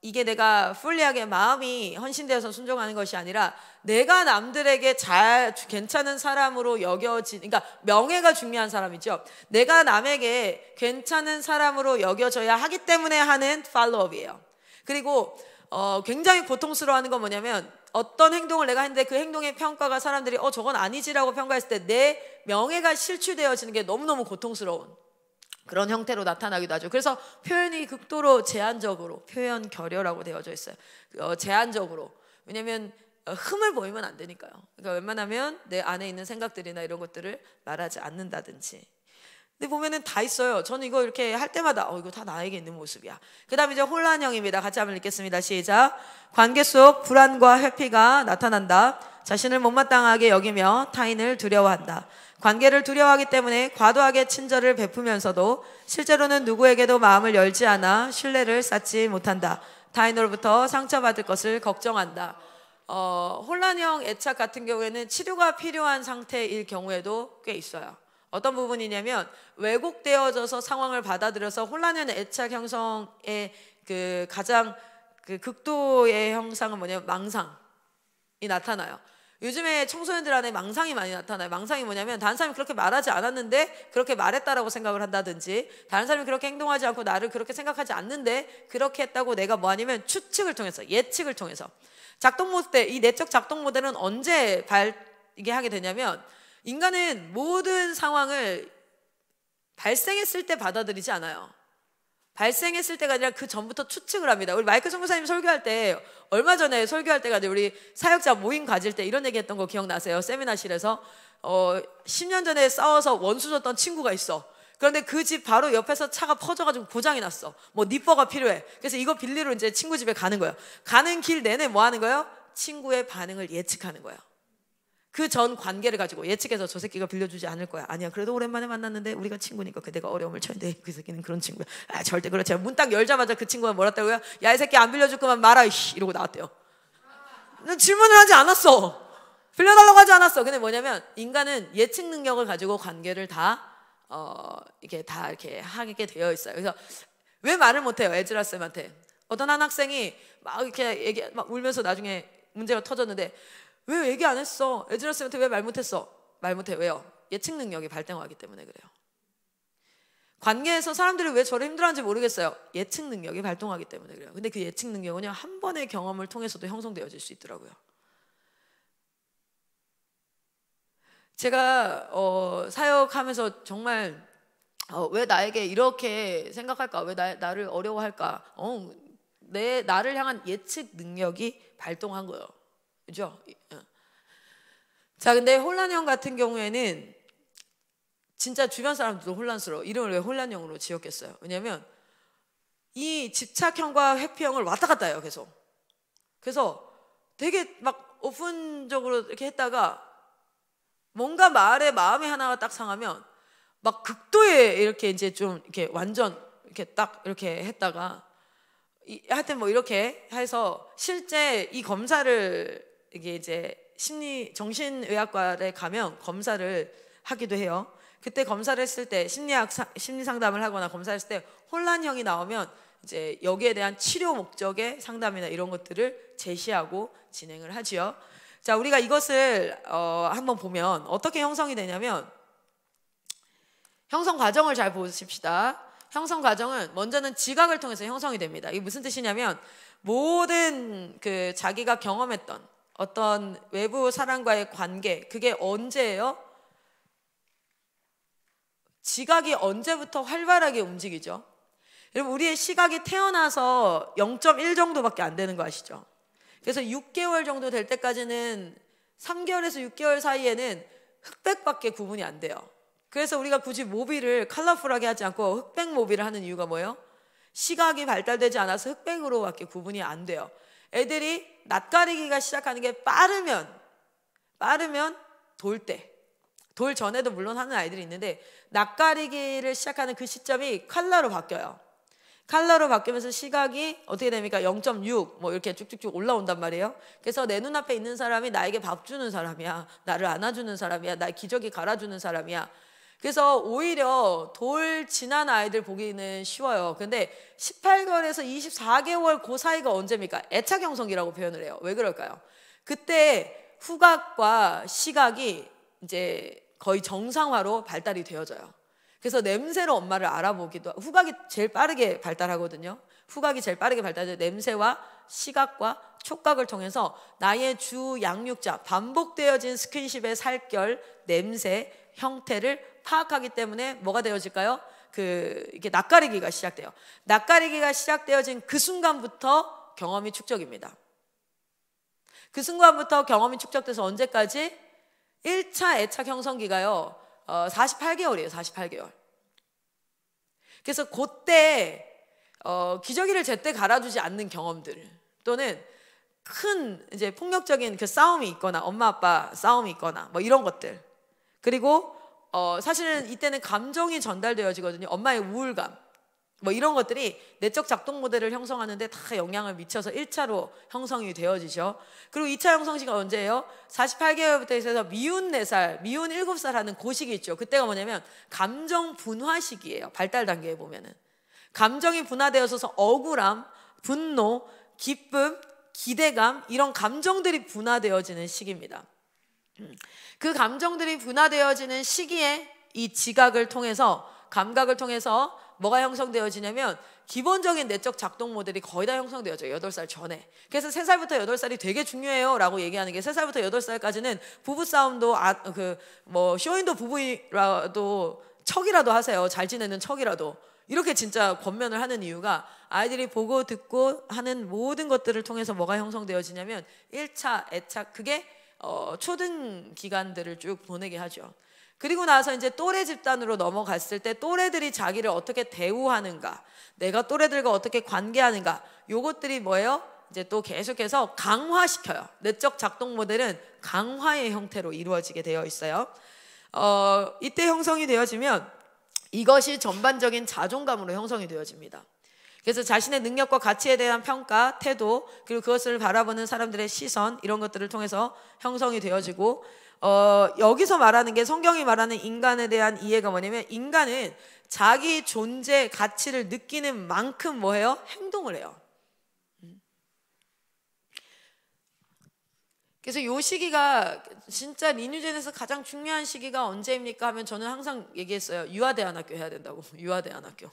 이게 내가 풀리하게 마음이 헌신되어서 순종하는 것이 아니라 내가 남들에게 괜찮은 사람으로 여겨진, 그러니까 명예가 중요한 사람이죠. 내가 남에게 괜찮은 사람으로 여겨져야 하기 때문에 하는 팔로업이에요. 그리고 굉장히 고통스러워하는 건 뭐냐면 어떤 행동을 내가 했는데 그 행동의 평가가 사람들이 저건 아니지라고 평가했을 때 내 명예가 실추되어지는 게 너무너무 고통스러운 그런 형태로 나타나기도 하죠. 그래서 표현이 극도로 제한적으로 표현 결여라고 되어져 있어요. 제한적으로. 왜냐하면 흠을 보이면 안 되니까요. 그러니까 웬만하면 내 안에 있는 생각들이나 이런 것들을 말하지 않는다든지. 근데 보면은 다 있어요. 저는 이거 이렇게 할 때마다 이거 다 나에게 있는 모습이야. 그 다음에 이제 혼란형입니다. 같이 한번 읽겠습니다. 시작. 관계 속 불안과 회피가 나타난다. 자신을 못마땅하게 여기며 타인을 두려워한다. 관계를 두려워하기 때문에 과도하게 친절을 베푸면서도 실제로는 누구에게도 마음을 열지 않아 신뢰를 쌓지 못한다. 타인으로부터 상처받을 것을 걱정한다. 혼란형 애착 같은 경우에는 치료가 필요한 상태일 경우에도 꽤 있어요. 어떤 부분이냐면 왜곡되어져서 상황을 받아들여서 혼란형 애착 형성의 그 가장 그 극도의 형상은 뭐냐면 망상이 나타나요. 요즘에 청소년들 안에 망상이 많이 나타나요. 망상이 뭐냐면 다른 사람이 그렇게 말하지 않았는데 그렇게 말했다라고 생각을 한다든지, 다른 사람이 그렇게 행동하지 않고 나를 그렇게 생각하지 않는데 그렇게 했다고 내가 뭐하냐면 추측을 통해서, 예측을 통해서. 작동 모델, 이 내적 작동 모델은 언제 이게 하게 되냐면 인간은 모든 상황을 발생했을 때 받아들이지 않아요. 발생했을 때가 아니라 그 전부터 추측을 합니다. 우리 마이클 선교사님 설교할 때, 얼마 전에 설교할 때가 우리 사역자 모임 가질 때 이런 얘기했던 거 기억나세요? 세미나실에서 10년 전에 싸워서 원수 줬던 친구가 있어. 그런데 그 집 바로 옆에서 차가 퍼져가지고 고장이 났어. 뭐 니퍼가 필요해. 그래서 이거 빌리러 이제 친구 집에 가는 거예요. 가는 길 내내 뭐 하는 거예요? 친구의 반응을 예측하는 거예요. 그 전 관계를 가지고 예측해서 저 새끼가 빌려주지 않을 거야. 아니야, 그래도 오랜만에 만났는데 우리가 친구니까 내가 어려움을 처했는데 그 새끼는 그런 친구야. 절대 그렇지 않아. 문 딱 열자마자 그 친구가 뭐랬다고요? 야, 이 새끼 안 빌려줄 거면 말아 이러고 나왔대요. 질문을 하지 않았어. 빌려달라고 하지 않았어. 근데 뭐냐면 인간은 예측 능력을 가지고 관계를 다 이렇게 하게 되어 있어요. 그래서 왜 말을 못해요? 에즈라 쌤한테 어떤 한 학생이 막 이렇게 막 울면서 나중에 문제가 터졌는데 왜 얘기 안 했어? 에즈라 쌤한테 왜 말 못했어? 말 못해. 왜요? 예측 능력이 발달하기 때문에 그래요. 관계에서 사람들이 왜 저를 힘들어하는지 모르겠어요. 예측 능력이 발동하기 때문에 그래요. 근데 그 예측 능력은요, 한 번의 경험을 통해서도 형성되어질 수 있더라고요. 제가 사역하면서 정말 왜 나에게 이렇게 생각할까? 왜 나를 어려워할까? 나를 향한 예측 능력이 발동한 거예요. 그죠? 자, 근데 혼란형 같은 경우에는 진짜 주변 사람들도 혼란스러워. 이름을 왜 혼란형으로 지었겠어요? 왜냐면 이 집착형과 회피형을 왔다 갔다 해요, 계속. 그래서 되게 막 오픈적으로 이렇게 했다가 뭔가 마음에 하나가 딱 상하면 막 극도에 이렇게 이제 좀 이렇게 완전 이렇게 딱 이렇게 했다가 하여튼 뭐 이렇게 해서 실제 이 검사를 이게 이제 정신의학과에 가면 검사를 하기도 해요. 그때 검사를 했을 때 심리 상담을 하거나 검사를 했을 때 혼란형이 나오면 이제 여기에 대한 치료 목적의 상담이나 이런 것들을 제시하고 진행을 하지요. 자, 우리가 이것을 한번 보면 어떻게 형성이 되냐면 형성 과정을 잘 보십시다. 형성 과정은 먼저는 지각을 통해서 형성이 됩니다. 이게 무슨 뜻이냐면 모든 그 자기가 경험했던 어떤 외부 사람과의 관계, 그게 언제예요? 지각이 언제부터 활발하게 움직이죠? 여러분, 우리의 시각이 태어나서 0.1 정도밖에 안 되는 거 아시죠? 그래서 6개월 정도 될 때까지는 3개월에서 6개월 사이에는 흑백밖에 구분이 안 돼요. 그래서 우리가 굳이 모비를 컬러풀하게 하지 않고 흑백 모비를 하는 이유가 뭐예요? 시각이 발달되지 않아서 흑백으로밖에 구분이 안 돼요. 애들이 낯가리기가 시작하는 게 빠르면 돌 전에도 물론 하는 아이들이 있는데 낯가리기를 시작하는 그 시점이 컬러로 바뀌어요. 컬러로 바뀌면서 시각이 어떻게 됩니까? 0.6 뭐 이렇게 쭉쭉쭉 올라온단 말이에요. 그래서 내 눈앞에 있는 사람이 나에게 밥 주는 사람이야, 나를 안아주는 사람이야, 나의 기저귀 갈아주는 사람이야. 그래서 오히려 돌 지난 아이들 보기는 쉬워요. 근데 18개월에서 24개월 그 사이가 언제입니까? 애착 형성기라고 표현을 해요. 왜 그럴까요? 그때 후각과 시각이 이제 거의 정상화로 발달이 되어져요. 그래서 냄새로 엄마를 알아보기도 하고, 후각이 제일 빠르게 발달하거든요. 후각이 제일 빠르게 발달해서 냄새와 시각과 촉각을 통해서 나의 주 양육자, 반복되어진 스킨십의 살결, 냄새, 형태를 파악하기 때문에 뭐가 되어질까요? 이게 낯가리기가 시작돼요. 낯가리기가 시작되어진 그 순간부터 경험이 축적입니다. 그 순간부터 경험이 축적돼서 언제까지? 1차 애착 형성기가요 48개월이에요 48개월. 그래서 그때 기저귀를 제때 갈아주지 않는 경험들, 또는 큰 이제 폭력적인 그 싸움이 있거나 엄마 아빠 싸움이 있거나 뭐 이런 것들, 그리고 사실은 이때는 감정이 전달되어지거든요. 엄마의 우울감 뭐 이런 것들이 내적 작동 모델을 형성하는데 다 영향을 미쳐서 1차로 형성이 되어지죠. 그리고 2차 형성 시간 언제예요? 48개월부터 해서 미운 4살, 미운 7살 하는 그 시기 있죠. 그때가 뭐냐면 감정 분화 시기예요. 발달 단계에 보면은 감정이 분화되어서 억울함, 분노, 기쁨, 기대감, 이런 감정들이 분화되어지는 시기입니다. 그 감정들이 분화되어지는 시기에 이 지각을 통해서, 감각을 통해서 뭐가 형성되어지냐면 기본적인 내적 작동 모델이 거의 다 형성되어져요. 8살 전에. 그래서 3살부터 8살이 되게 중요해요 라고 얘기하는 게, 3살부터 8살까지는 부부싸움도 쇼인도 부부라도 척이라도 하세요. 잘 지내는 척이라도. 이렇게 진짜 권면을 하는 이유가 아이들이 보고 듣고 하는 모든 것들을 통해서 뭐가 형성되어지냐면 1차 애착, 그게 초등 기간들을 쭉 보내게 하죠. 그리고 나서 이제 또래 집단으로 넘어갔을 때 또래들이 자기를 어떻게 대우하는가, 내가 또래들과 어떻게 관계하는가, 요것들이 뭐예요? 이제 또 계속해서 강화시켜요. 내적 작동 모델은 강화의 형태로 이루어지게 되어 있어요. 이때 형성이 되어지면 이것이 전반적인 자존감으로 형성이 되어집니다. 그래서 자신의 능력과 가치에 대한 평가, 태도, 그리고 그것을 바라보는 사람들의 시선, 이런 것들을 통해서 형성이 되어지고, 여기서 말하는 게, 성경이 말하는 인간에 대한 이해가 뭐냐면, 인간은 자기 존재 가치를 느끼는 만큼 뭐해요? 행동을 해요. 그래서 이 시기가 진짜 리뉴젠에서 가장 중요한 시기가 언제입니까 하면, 저는 항상 얘기했어요. 유아대안학교 해야 된다고. 유아대안학교.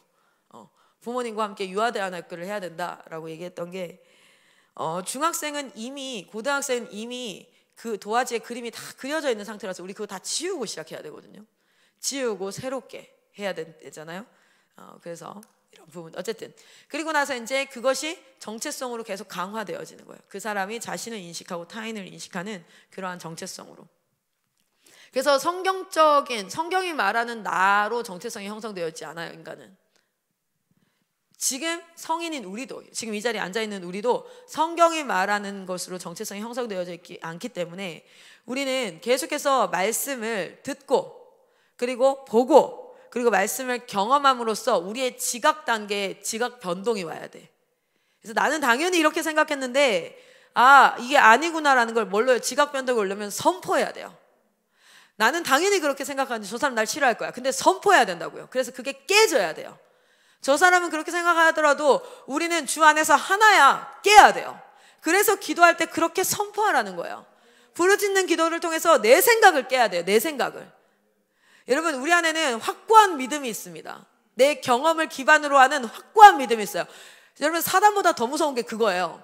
부모님과 함께 유아대안학교를 해야 된다라고 얘기했던 게, 중학생은 이미, 고등학생은 이미 그 도화지에 그림이 다 그려져 있는 상태라서 우리 그거 다 지우고 시작해야 되거든요. 지우고 새롭게 해야 되잖아요. 그래서 이런 부분, 어쨌든 그리고 나서 이제 그것이 정체성으로 계속 강화되어지는 거예요. 그 사람이 자신을 인식하고 타인을 인식하는 그러한 정체성으로. 그래서 성경이 말하는 나로 정체성이 형성되어 있지 않아요. 인간은 지금 성인인 우리도, 지금 이 자리에 앉아있는 우리도 성경이 말하는 것으로 정체성이 형성되어 있지 않기 때문에 우리는 계속해서 말씀을 듣고 그리고 보고 그리고 말씀을 경험함으로써 우리의 지각 단계에 지각 변동이 와야 돼. 그래서 나는 당연히 이렇게 생각했는데 이게 아니구나라는 걸 뭘로 지각 변동이 오려면 선포해야 돼요. 나는 당연히 그렇게 생각하는데 저 사람 날 싫어할 거야. 근데 선포해야 된다고요. 그래서 그게 깨져야 돼요. 저 사람은 그렇게 생각하더라도 우리는 주 안에서 하나야. 깨야 돼요. 그래서 기도할 때 그렇게 선포하라는 거예요. 부르짖는 기도를 통해서 내 생각을 깨야 돼요. 내 생각을. 여러분, 우리 안에는 확고한 믿음이 있습니다. 내 경험을 기반으로 하는 확고한 믿음이 있어요. 여러분, 사단보다 더 무서운 게 그거예요.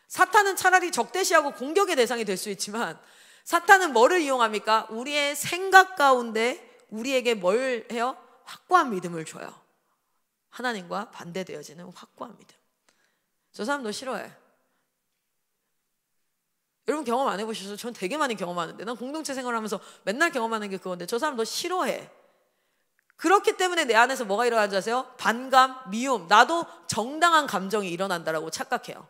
사탄은 차라리 적대시하고 공격의 대상이 될 수 있지만 사탄은 뭐를 이용합니까? 우리의 생각 가운데 우리에게 뭘 해요? 확고한 믿음을 줘요. 하나님과 반대되어지는 확고한 믿음. 저 사람 너 싫어해. 여러분 경험 안 해보셔서 전 되게 많이 경험하는데, 난 공동체 생활하면서 맨날 경험하는 게 그건데 저 사람 너 싫어해. 그렇기 때문에 내 안에서 뭐가 일어나는지 아세요? 반감, 미움, 나도 정당한 감정이 일어난다라고 착각해요.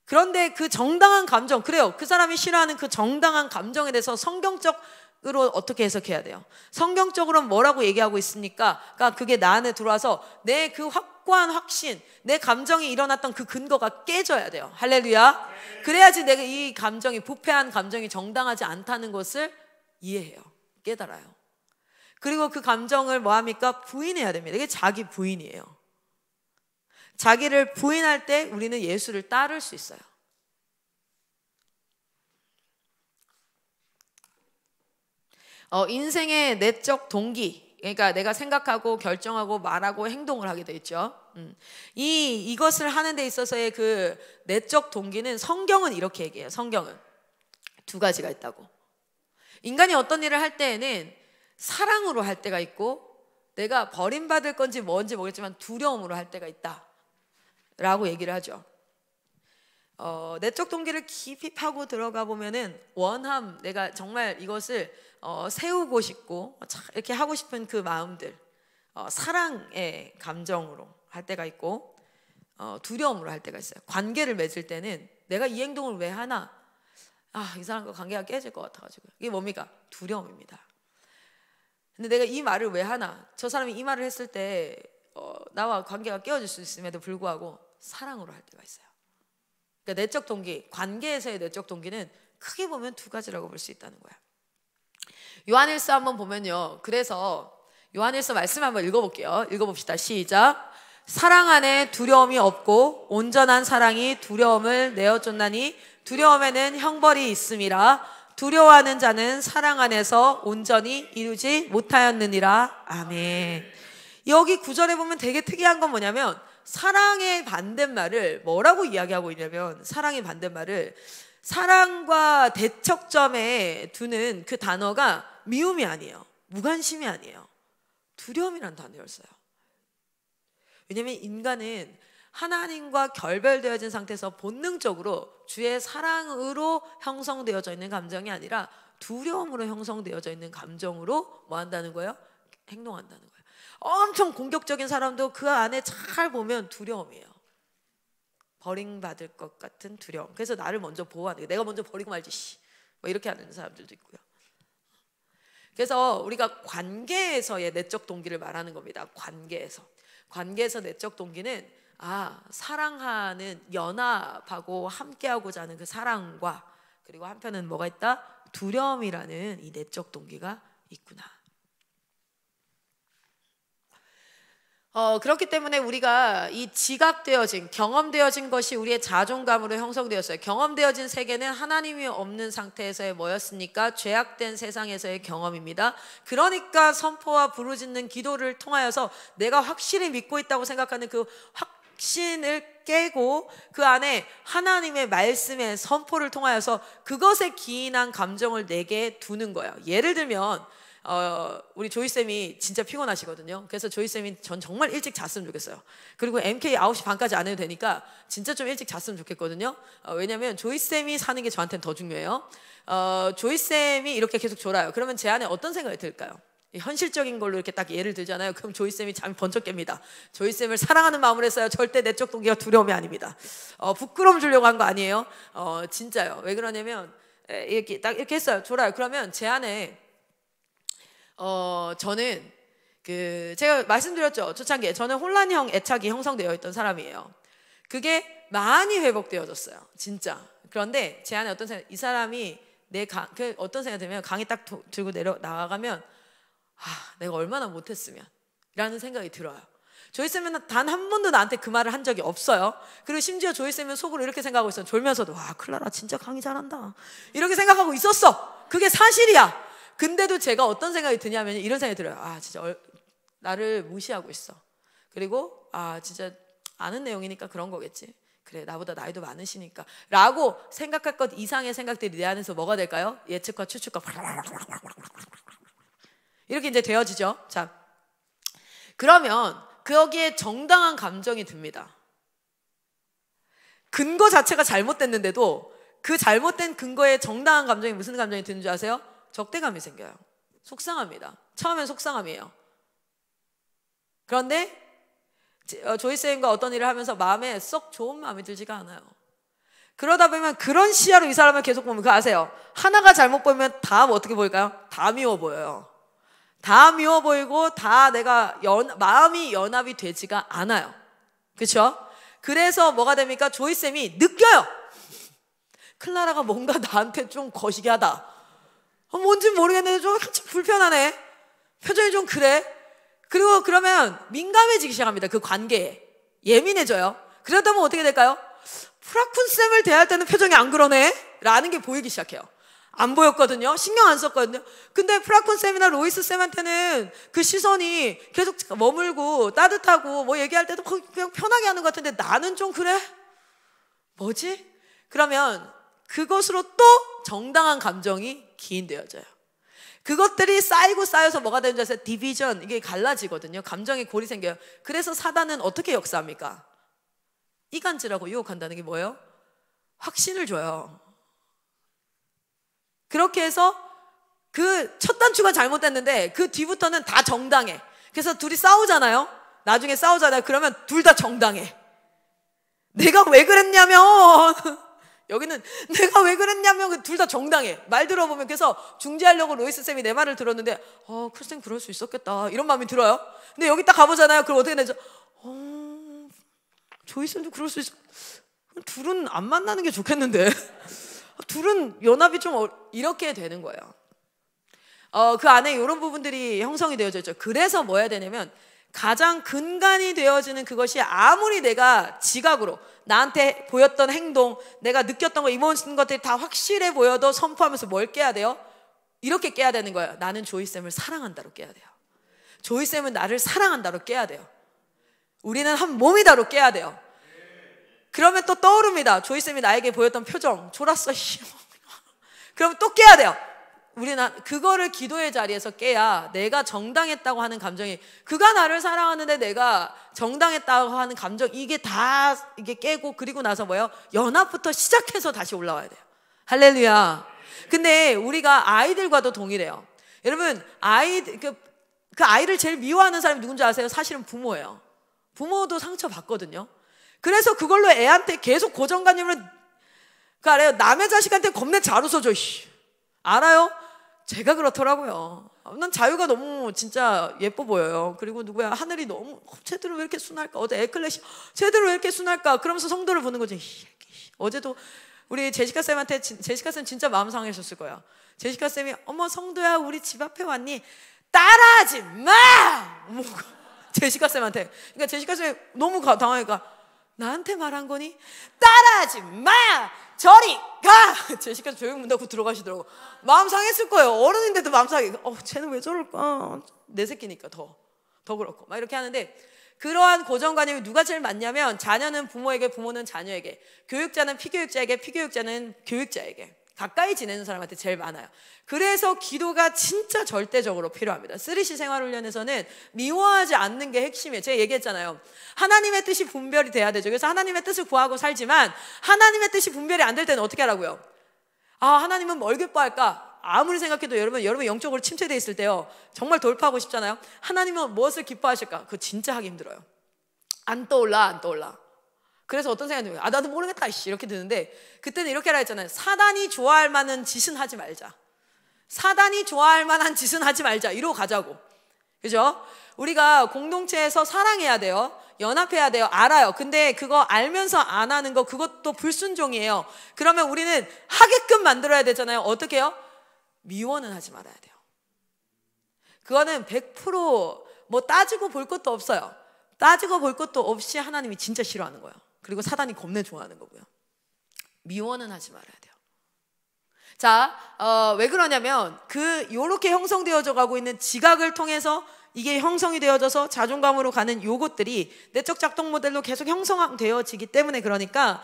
그런데 그 정당한 감정, 그래요, 그 사람이 싫어하는 그 정당한 감정에 대해서 성경적으로 어떻게 해석해야 돼요? 성경적으로는 뭐라고 얘기하고 있습니까? 그러니까 그게 나 안에 들어와서 내 그 확고한 확신, 내 감정이 일어났던 그 근거가 깨져야 돼요. 할렐루야. 그래야지 내가 이 감정이, 부패한 감정이 정당하지 않다는 것을 이해해요. 깨달아요. 그리고 그 감정을 뭐 합니까? 부인해야 됩니다. 이게 자기 부인이에요. 자기를 부인할 때 우리는 예수를 따를 수 있어요. 인생의 내적 동기, 그러니까 내가 생각하고 결정하고 말하고 행동을 하게 돼 있죠. 이것을 하는 데 있어서의 그 내적 동기는 성경은 이렇게 얘기해요. 성경은 두 가지가 있다고. 인간이 어떤 일을 할 때에는 사랑으로 할 때가 있고, 내가 버림받을 건지 뭔지 모르겠지만 두려움으로 할 때가 있다 라고 얘기를 하죠. 내적 동기를 깊이 파고 들어가 보면은 원함, 내가 정말 이것을 세우고 싶고 이렇게 하고 싶은 그 마음들, 사랑의 감정으로 할 때가 있고, 두려움으로 할 때가 있어요. 관계를 맺을 때는 내가 이 행동을 왜 하나, 이 사람과 관계가 깨질 것 같아가지고, 이게 뭡니까? 두려움입니다. 근데 내가 이 말을 왜 하나, 저 사람이 이 말을 했을 때 나와 관계가 깨어질 수 있음에도 불구하고 사랑으로 할 때가 있어요. 그러니까 내적 동기, 관계에서의 내적 동기는 크게 보면 두 가지라고 볼 수 있다는 거야. 요한일서 한번 보면요, 그래서 요한일서 말씀 한번 읽어볼게요. 읽어봅시다. 시작. 사랑 안에 두려움이 없고 온전한 사랑이 두려움을 내어쫓나니 두려움에는 형벌이 있음이라. 두려워하는 자는 사랑 안에서 온전히 이루지 못하였느니라. 아멘. 여기 구절에 보면 되게 특이한 건 뭐냐면, 사랑의 반대말을 뭐라고 이야기하고 있냐면, 사랑의 반대말을 사랑과 대척점에 두는 그 단어가 미움이 아니에요. 무관심이 아니에요. 두려움이라는 단어를 써요. 왜냐하면 인간은 하나님과 결별되어진 상태에서 본능적으로 주의 사랑으로 형성되어져 있는 감정이 아니라 두려움으로 형성되어져 있는 감정으로 뭐 한다는 거예요? 행동한다는 거예요. 엄청 공격적인 사람도 그 안에 잘 보면 두려움이에요. 버림받을 것 같은 두려움. 그래서 나를 먼저 보호하는 거예요. 내가 먼저 버리고 말지 뭐 이렇게 하는 사람들도 있고요. 그래서 우리가 관계에서의 내적 동기를 말하는 겁니다. 관계에서 내적 동기는 사랑하는, 연합하고 함께하고자 하는 그 사랑과, 그리고 한편은 뭐가 있다? 두려움이라는 이 내적 동기가 있구나. 그렇기 때문에 우리가 이 지각되어진, 경험되어진 것이 우리의 자존감으로 형성되었어요. 경험되어진 세계는 하나님이 없는 상태에서의 뭐였습니까? 죄악된 세상에서의 경험입니다. 그러니까 선포와 부르짖는 기도를 통하여서 내가 확실히 믿고 있다고 생각하는 그 확신을 깨고 그 안에 하나님의 말씀의 선포를 통하여서 그것에 기인한 감정을 내게 두는 거예요. 예를 들면 우리 조이쌤이 진짜 피곤하시거든요. 그래서 조이쌤이 전 정말 일찍 잤으면 좋겠어요. 그리고 MK 9시 반까지 안 해도 되니까 진짜 좀 일찍 잤으면 좋겠거든요. 왜냐면 조이쌤이 사는 게 저한테는 더 중요해요. 조이쌤이 이렇게 계속 졸아요. 그러면 제 안에 어떤 생각이 들까요? 현실적인 걸로 이렇게 딱 예를 들잖아요. 그럼 조이쌤이 잠이 번쩍 깹니다. 조이쌤을 사랑하는 마음으로 했어요. 절대 내적 동기가 두려움이 아닙니다. 부끄러움 주려고 한 거 아니에요. 진짜요. 왜 그러냐면 이렇게 딱 이렇게 했어요. 졸아요. 그러면 제 안에 저는 제가 말씀드렸죠. 초창기에 저는 혼란형 애착이 형성되어 있던 사람이에요. 그게 많이 회복되어졌어요. 진짜. 그런데 제 안에 어떤 생각, 이 사람이 어떤 생각이 들면 강의 딱 들고 나가면 내가 얼마나 못했으면 라는 생각이 들어요. 조이쌤은 단 한 번도 나한테 그 말을 한 적이 없어요. 그리고 심지어 조이쌤은 속으로 이렇게 생각하고 있어요. 졸면서도 클라라 진짜 강의 잘한다 이렇게 생각하고 있었어. 그게 사실이야. 근데도 제가 어떤 생각이 드냐면 이런 생각이 들어요. 진짜 나를 무시하고 있어. 그리고 진짜 아는 내용이니까 그런 거겠지. 그래, 나보다 나이도 많으시니까 라고 생각할 것 이상의 생각들이 내 안에서 뭐가 될까요? 예측과 추측과 이렇게 이제 되어지죠. 자, 그러면 거기에 정당한 감정이 듭니다. 근거 자체가 잘못됐는데도 그 잘못된 근거에 정당한 감정이 무슨 감정이 드는 줄 아세요? 적대감이 생겨요. 속상합니다. 처음엔 속상함이에요. 그런데 조이쌤과 어떤 일을 하면서 마음에 썩 좋은 마음이 들지가 않아요. 그러다 보면 그런 시야로 이 사람을 계속 보면 그거 아세요? 하나가 잘못 보이면 다 어떻게 보일까요? 다 미워 보여요. 다 미워 보이고 다 내가 마음이 연합이 되지가 않아요. 그렇죠? 그래서 뭐가 됩니까? 조이쌤이 느껴요. 클라라가 뭔가 나한테 좀 거시기 하다. 뭔지 모르겠는데 좀 한참 불편하네. 표정이 좀 그래. 그리고 그러면 민감해지기 시작합니다. 그 관계에. 예민해져요. 그러다 보면 어떻게 될까요? 프라쿤 쌤을 대할 때는 표정이 안 그러네? 라는 게 보이기 시작해요. 안 보였거든요. 신경 안 썼거든요. 근데 프라쿤 쌤이나 로이스 쌤한테는 그 시선이 계속 머물고 따뜻하고 뭐 얘기할 때도 그냥 편하게 하는 것 같은데 나는 좀 그래? 뭐지? 그러면 그것으로 또 정당한 감정이 기인되어져요. 그것들이 쌓이고 쌓여서 뭐가 되는 줄 아세요? 디비전, 이게 갈라지거든요. 감정의 골이 생겨요. 그래서 사단은 어떻게 역사합니까? 이간질하고 유혹한다는 게 뭐예요? 확신을 줘요. 그렇게 해서 그 첫 단추가 잘못됐는데 그 뒤부터는 다 정당해. 그래서 둘이 싸우잖아요. 나중에 싸우잖아요. 그러면 둘 다 정당해. 내가 왜 그랬냐면 여기는 내가 왜 그랬냐면 둘 다 정당해. 말 들어보면 그래서 중재하려고 로이스 쌤이 내 말을 들었는데 글쎄 그럴 수 있었겠다 이런 마음이 들어요. 근데 여기 딱 가보잖아요. 그럼 어떻게 되죠? 조이쌤도 그럴 수 있어. 둘은 안 만나는 게 좋겠는데 둘은 연합이 좀 이렇게 되는 거예요. 그 안에 이런 부분들이 형성이 되어져 있죠. 그래서 뭐 해야 되냐면 가장 근간이 되어지는 그것이 아무리 내가 지각으로 나한테 보였던 행동, 내가 느꼈던 거, 이 모든 것들이 다 확실해 보여도 선포하면서 뭘 깨야 돼요? 이렇게 깨야 되는 거예요. 나는 조이쌤을 사랑한다로 깨야 돼요. 조이쌤은 나를 사랑한다로 깨야 돼요. 우리는 한 몸이다로 깨야 돼요. 그러면 또 떠오릅니다. 조이쌤이 나에게 보였던 표정, 졸았어. 그럼 또 깨야 돼요. 우리는 그거를 기도의 자리에서 깨야 내가 정당했다고 하는 감정이, 그가 나를 사랑하는데 내가 정당했다고 하는 감정, 이게 다 이게 깨고, 그리고 나서 뭐예요? 연합부터 시작해서 다시 올라와야 돼요. 할렐루야. 근데 우리가 아이들과도 동일해요. 여러분, 그 아이를 제일 미워하는 사람이 누군지 아세요? 사실은 부모예요. 부모도 상처 받거든요. 그래서 그걸로 애한테 계속 고정관념을, 알아요? 남의 자식한테 겁내 잘 웃어줘. 알아요? 제가 그렇더라고요. 난 자유가 너무 진짜 예뻐 보여요. 그리고 누구야? 하늘이 너무, 쟤들은 왜 이렇게 순할까? 어제 에클레시아, 쟤들은 왜 이렇게 순할까? 그러면서 성도를 보는 거지. 어제도 우리 제시카 쌤한테, 제시카 쌤 진짜 마음 상하셨을 거야. 제시카 쌤이, 어머 성도야 우리 집 앞에 왔니? 따라하지 마! 어머, 제시카 쌤한테. 그러니까 제시카 쌤이 너무 당하니까, 나한테 말한 거니? 따라하지 마! 저리 가! 제시카 조용 문 닫고 들어가시더라고. 마음 상했을 거예요. 어른인데도 마음 상해. 쟤는 왜 저럴까? 내 새끼니까 더 그렇고 막 이렇게 하는데, 그러한 고정관념이 누가 제일 많냐면 자녀는 부모에게, 부모는 자녀에게, 교육자는 피교육자에게, 피교육자는 교육자에게 가까이 지내는 사람한테 제일 많아요. 그래서 기도가 진짜 절대적으로 필요합니다. 3C 생활훈련에서는 미워하지 않는 게 핵심이에요. 제가 얘기했잖아요. 하나님의 뜻이 분별이 돼야 되죠. 그래서 하나님의 뜻을 구하고 살지만 하나님의 뜻이 분별이 안 될 때는 어떻게 하라고요? 하나님은 뭘 기뻐할까? 아무리 생각해도 여러분 영적으로 침체되어 있을 때요, 정말 돌파하고 싶잖아요. 하나님은 무엇을 기뻐하실까? 그거 진짜 하기 힘들어요. 안 떠올라. 그래서 어떤 생각이 들어요? 나도 모르겠다 이렇게 드는데, 그때는 이렇게 하라 했잖아요. 사단이 좋아할 만한 짓은 하지 말자. 사단이 좋아할 만한 짓은 하지 말자. 이러고 가자고. 그죠? 우리가 공동체에서 사랑해야 돼요. 연합해야 돼요. 알아요. 근데 그거 알면서 안 하는 거, 그것도 불순종이에요. 그러면 우리는 하게끔 만들어야 되잖아요. 어떻게 해요? 미워는 하지 말아야 돼요. 그거는 100% 따지고 볼 것도 없어요. 따지고 볼 것도 없이 하나님이 진짜 싫어하는 거예요. 그리고 사단이 겁내 좋아하는 거고요. 미워는 하지 말아야 돼요. 자, 왜 그러냐면 요렇게 형성되어져 가고 있는 지각을 통해서 이게 형성이 되어져서 자존감으로 가는 요것들이 내적 작동 모델로 계속 형성되어지기 때문에, 그러니까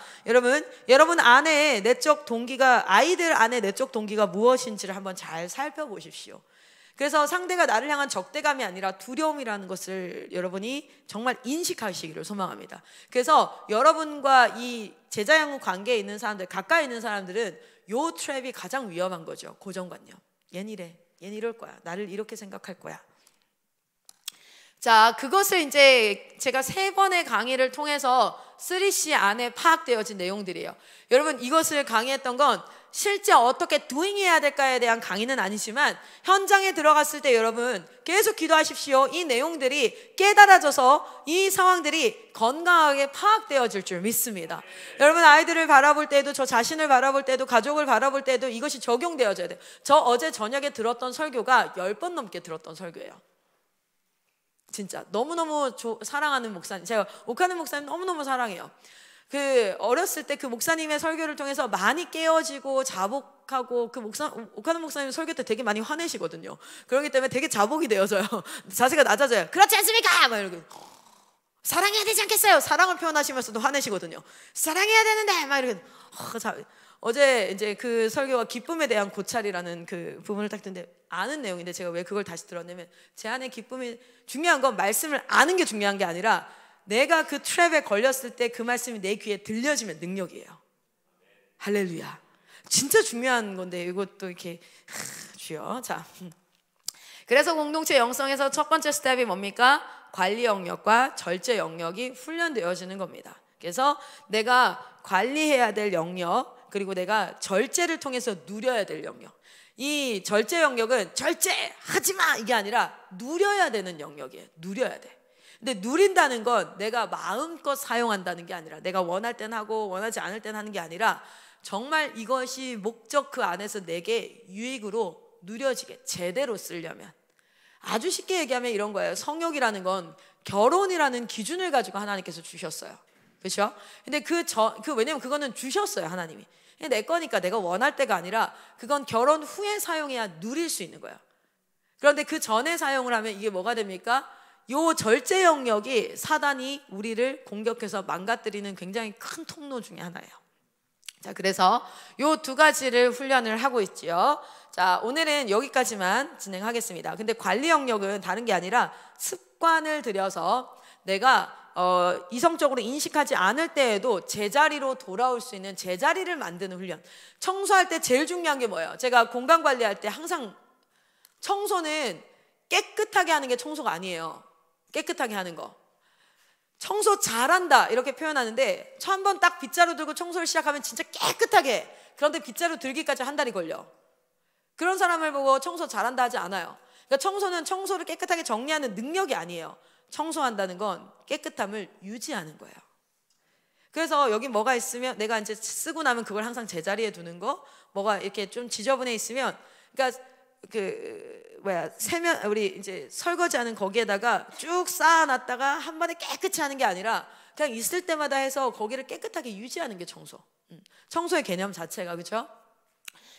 여러분 안에 내적 동기가, 아이들 안에 내적 동기가 무엇인지를 한번 잘 살펴보십시오. 그래서 상대가 나를 향한 적대감이 아니라 두려움이라는 것을 여러분이 정말 인식하시기를 소망합니다. 그래서 여러분과 이 제자양육 관계에 있는 사람들, 가까이 있는 사람들은 요 트랩이 가장 위험한 거죠. 고정관념. 얜 이래, 얜 이럴 거야, 나를 이렇게 생각할 거야. 자, 그것을 이제 제가 3번의 강의를 통해서 3C 안에 파악되어진 내용들이에요. 여러분, 이것을 강의했던 건 실제 어떻게 도잉해야 될까에 대한 강의는 아니지만, 현장에 들어갔을 때 여러분 계속 기도하십시오. 이 내용들이 깨달아져서 이 상황들이 건강하게 파악되어질 줄 믿습니다. 여러분, 아이들을 바라볼 때도, 저 자신을 바라볼 때도, 가족을 바라볼 때도 이것이 적용되어져야 돼요. 저 어제 저녁에 들었던 설교가 10번 넘게 들었던 설교예요. 진짜 너무너무 사랑하는 목사님, 제가 오카는 목사님 너무너무 사랑해요. 어렸을 때 그 목사님의 설교를 통해서 많이 깨어지고 자복하고, 오카는 목사님 설교 때 되게 많이 화내시거든요. 그렇기 때문에 되게 자복이 되어져요. 자세가 낮아져요. 그렇지 않습니까? 막 이러고, 사랑해야 되지 않겠어요? 사랑을 표현하시면서도 화내시거든요. 사랑해야 되는데 막 이러고. 어제 이제 그 설교가 기쁨에 대한 고찰이라는 그 부분을 딱 듣는데, 아는 내용인데 제가 왜 그걸 다시 들었냐면, 제 안에 기쁨이, 중요한 건 말씀을 아는 게 중요한 게 아니라 내가 그 트랩에 걸렸을 때 그 말씀이 내 귀에 들려지면 능력이에요. 할렐루야. 진짜 중요한 건데 이것도 이렇게 주여. 자, 그래서 공동체 영성에서 첫 번째 스텝이 뭡니까? 관리 영역과 절제 영역이 훈련되어지는 겁니다. 그래서 내가 관리해야 될 영역, 그리고 내가 절제를 통해서 누려야 될 영역. 이 절제 영역은 절제하지마 이게 아니라 누려야 되는 영역이에요. 누려야 돼. 근데 누린다는 건 내가 마음껏 사용한다는 게 아니라, 내가 원할 땐 하고 원하지 않을 땐 하는 게 아니라, 정말 이것이 목적 그 안에서 내게 유익으로 누려지게 제대로 쓰려면, 아주 쉽게 얘기하면 이런 거예요. 성욕이라는 건 결혼이라는 기준을 가지고 하나님께서 주셨어요. 그렇죠? 근데 왜냐면 그거는 주셨어요, 하나님이. 내 거니까 내가 원할 때가 아니라, 그건 결혼 후에 사용해야 누릴 수 있는 거예요. 그런데 그 전에 사용을 하면 이게 뭐가 됩니까? 요 절제 영역이 사단이 우리를 공격해서 망가뜨리는 굉장히 큰 통로 중에 하나예요. 자, 그래서 요 2가지를 훈련을 하고 있지요. 자, 오늘은 여기까지만 진행하겠습니다. 근데 관리 영역은 다른 게 아니라 습관을 들여서 내가 이성적으로 인식하지 않을 때에도 제자리로 돌아올 수 있는 제자리를 만드는 훈련. 청소할 때 제일 중요한 게 뭐예요? 제가 공간 관리할 때 항상, 청소는 깨끗하게 하는 게 청소가 아니에요. 깨끗하게 하는 거. 청소 잘한다 이렇게 표현하는데, 한번 딱 빗자루 들고 청소를 시작하면 진짜 깨끗하게 해. 그런데 빗자루 들기까지 한 달이 걸려. 그런 사람을 보고 청소 잘한다 하지 않아요. 그러니까 청소는 청소를 깨끗하게 정리하는 능력이 아니에요. 청소한다는 건 깨끗함을 유지하는 거예요. 그래서 여기 뭐가 있으면 내가 이제 쓰고 나면 그걸 항상 제자리에 두는 거, 뭐가 이렇게 좀 지저분해 있으면, 그러니까 우리 이제 설거지하는 거기에다가 쭉 쌓아놨다가 한 번에 깨끗이 하는 게 아니라, 그냥 있을 때마다 해서 거기를 깨끗하게 유지하는 게 청소. 청소의 개념 자체가, 그렇죠?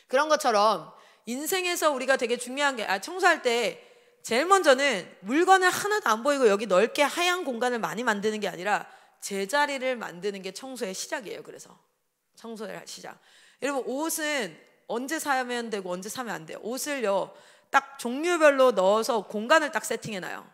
그런 것처럼 인생에서 우리가 되게 중요한 게, 청소할 때 제일 먼저는 물건을 하나도 안 보이고 여기 넓게 하얀 공간을 많이 만드는 게 아니라 제자리를 만드는 게 청소의 시작이에요. 그래서 청소의 시작. 여러분, 옷은 언제 사면 되고 언제 사면 안 돼요. 옷을요 딱 종류별로 넣어서 공간을 딱 세팅해놔요.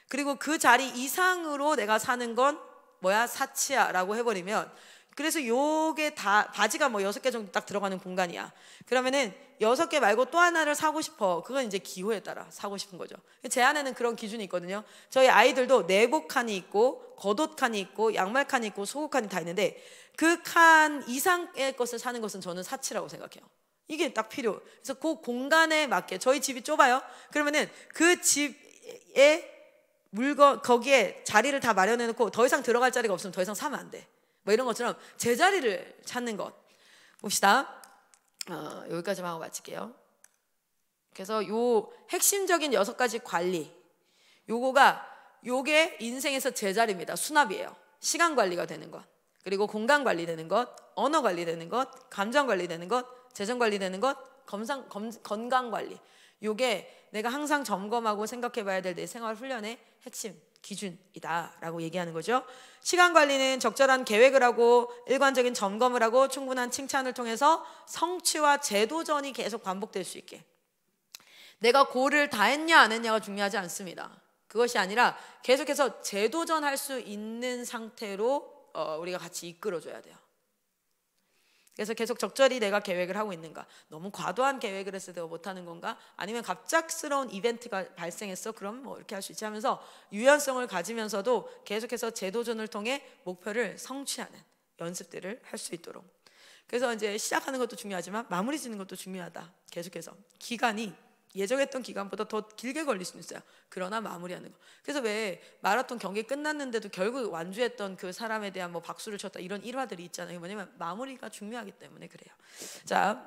그리고 그 자리 이상으로 내가 사는 건 뭐야? 사치야 라고 해버리면, 그래서 요게 다 바지가 뭐 6개 정도 딱 들어가는 공간이야. 그러면은 6개 말고 또 하나를 사고 싶어. 그건 이제 기호에 따라 사고 싶은 거죠. 제 안에는 그런 기준이 있거든요. 저희 아이들도 내복 칸이 있고 겉옷 칸이 있고 양말 칸이 있고 속옷 칸이 다 있는데, 그 칸 이상의 것을 사는 것은 저는 사치라고 생각해요. 이게 딱 필요. 그래서 그 공간에 맞게, 저희 집이 좁아요. 그러면은 그 집에 물건 거기에 자리를 다 마련해 놓고 더 이상 들어갈 자리가 없으면 더 이상 사면 안 돼. 뭐 이런 것처럼 제자리를 찾는 것. 봅시다. 여기까지만 하고 마칠게요. 그래서 요 핵심적인 6가지 관리, 요게 인생에서 제자리입니다. 수납이에요. 시간 관리가 되는 것, 그리고 공간 관리되는 것, 언어 관리되는 것, 감정 관리되는 것, 재정 관리되는 것, 건강 관리. 요게 내가 항상 점검하고 생각해 봐야 될 내 생활 훈련의 핵심 기준이다 라고 얘기하는 거죠. 시간 관리는 적절한 계획을 하고 일관적인 점검을 하고 충분한 칭찬을 통해서 성취와 재도전이 계속 반복될 수 있게. 내가 고를 다 했냐 안 했냐가 중요하지 않습니다. 그것이 아니라 계속해서 재도전할 수 있는 상태로 우리가 같이 이끌어줘야 돼요. 그래서 계속 적절히 내가 계획을 하고 있는가, 너무 과도한 계획을 해서 내가 못하는 건가, 아니면 갑작스러운 이벤트가 발생했어, 그럼 뭐 이렇게 할 수 있지 하면서 유연성을 가지면서도 계속해서 재도전을 통해 목표를 성취하는 연습들을 할 수 있도록. 그래서 이제 시작하는 것도 중요하지만 마무리 짓는 것도 중요하다. 계속해서 기간이 예정했던 기간보다 더 길게 걸릴 수는 있어요. 그러나 마무리하는 거. 그래서 왜 마라톤 경기 끝났는데도 결국 완주했던 그 사람에 대한 뭐 박수를 쳤다, 이런 일화들이 있잖아요. 뭐냐면 마무리가 중요하기 때문에 그래요. 자,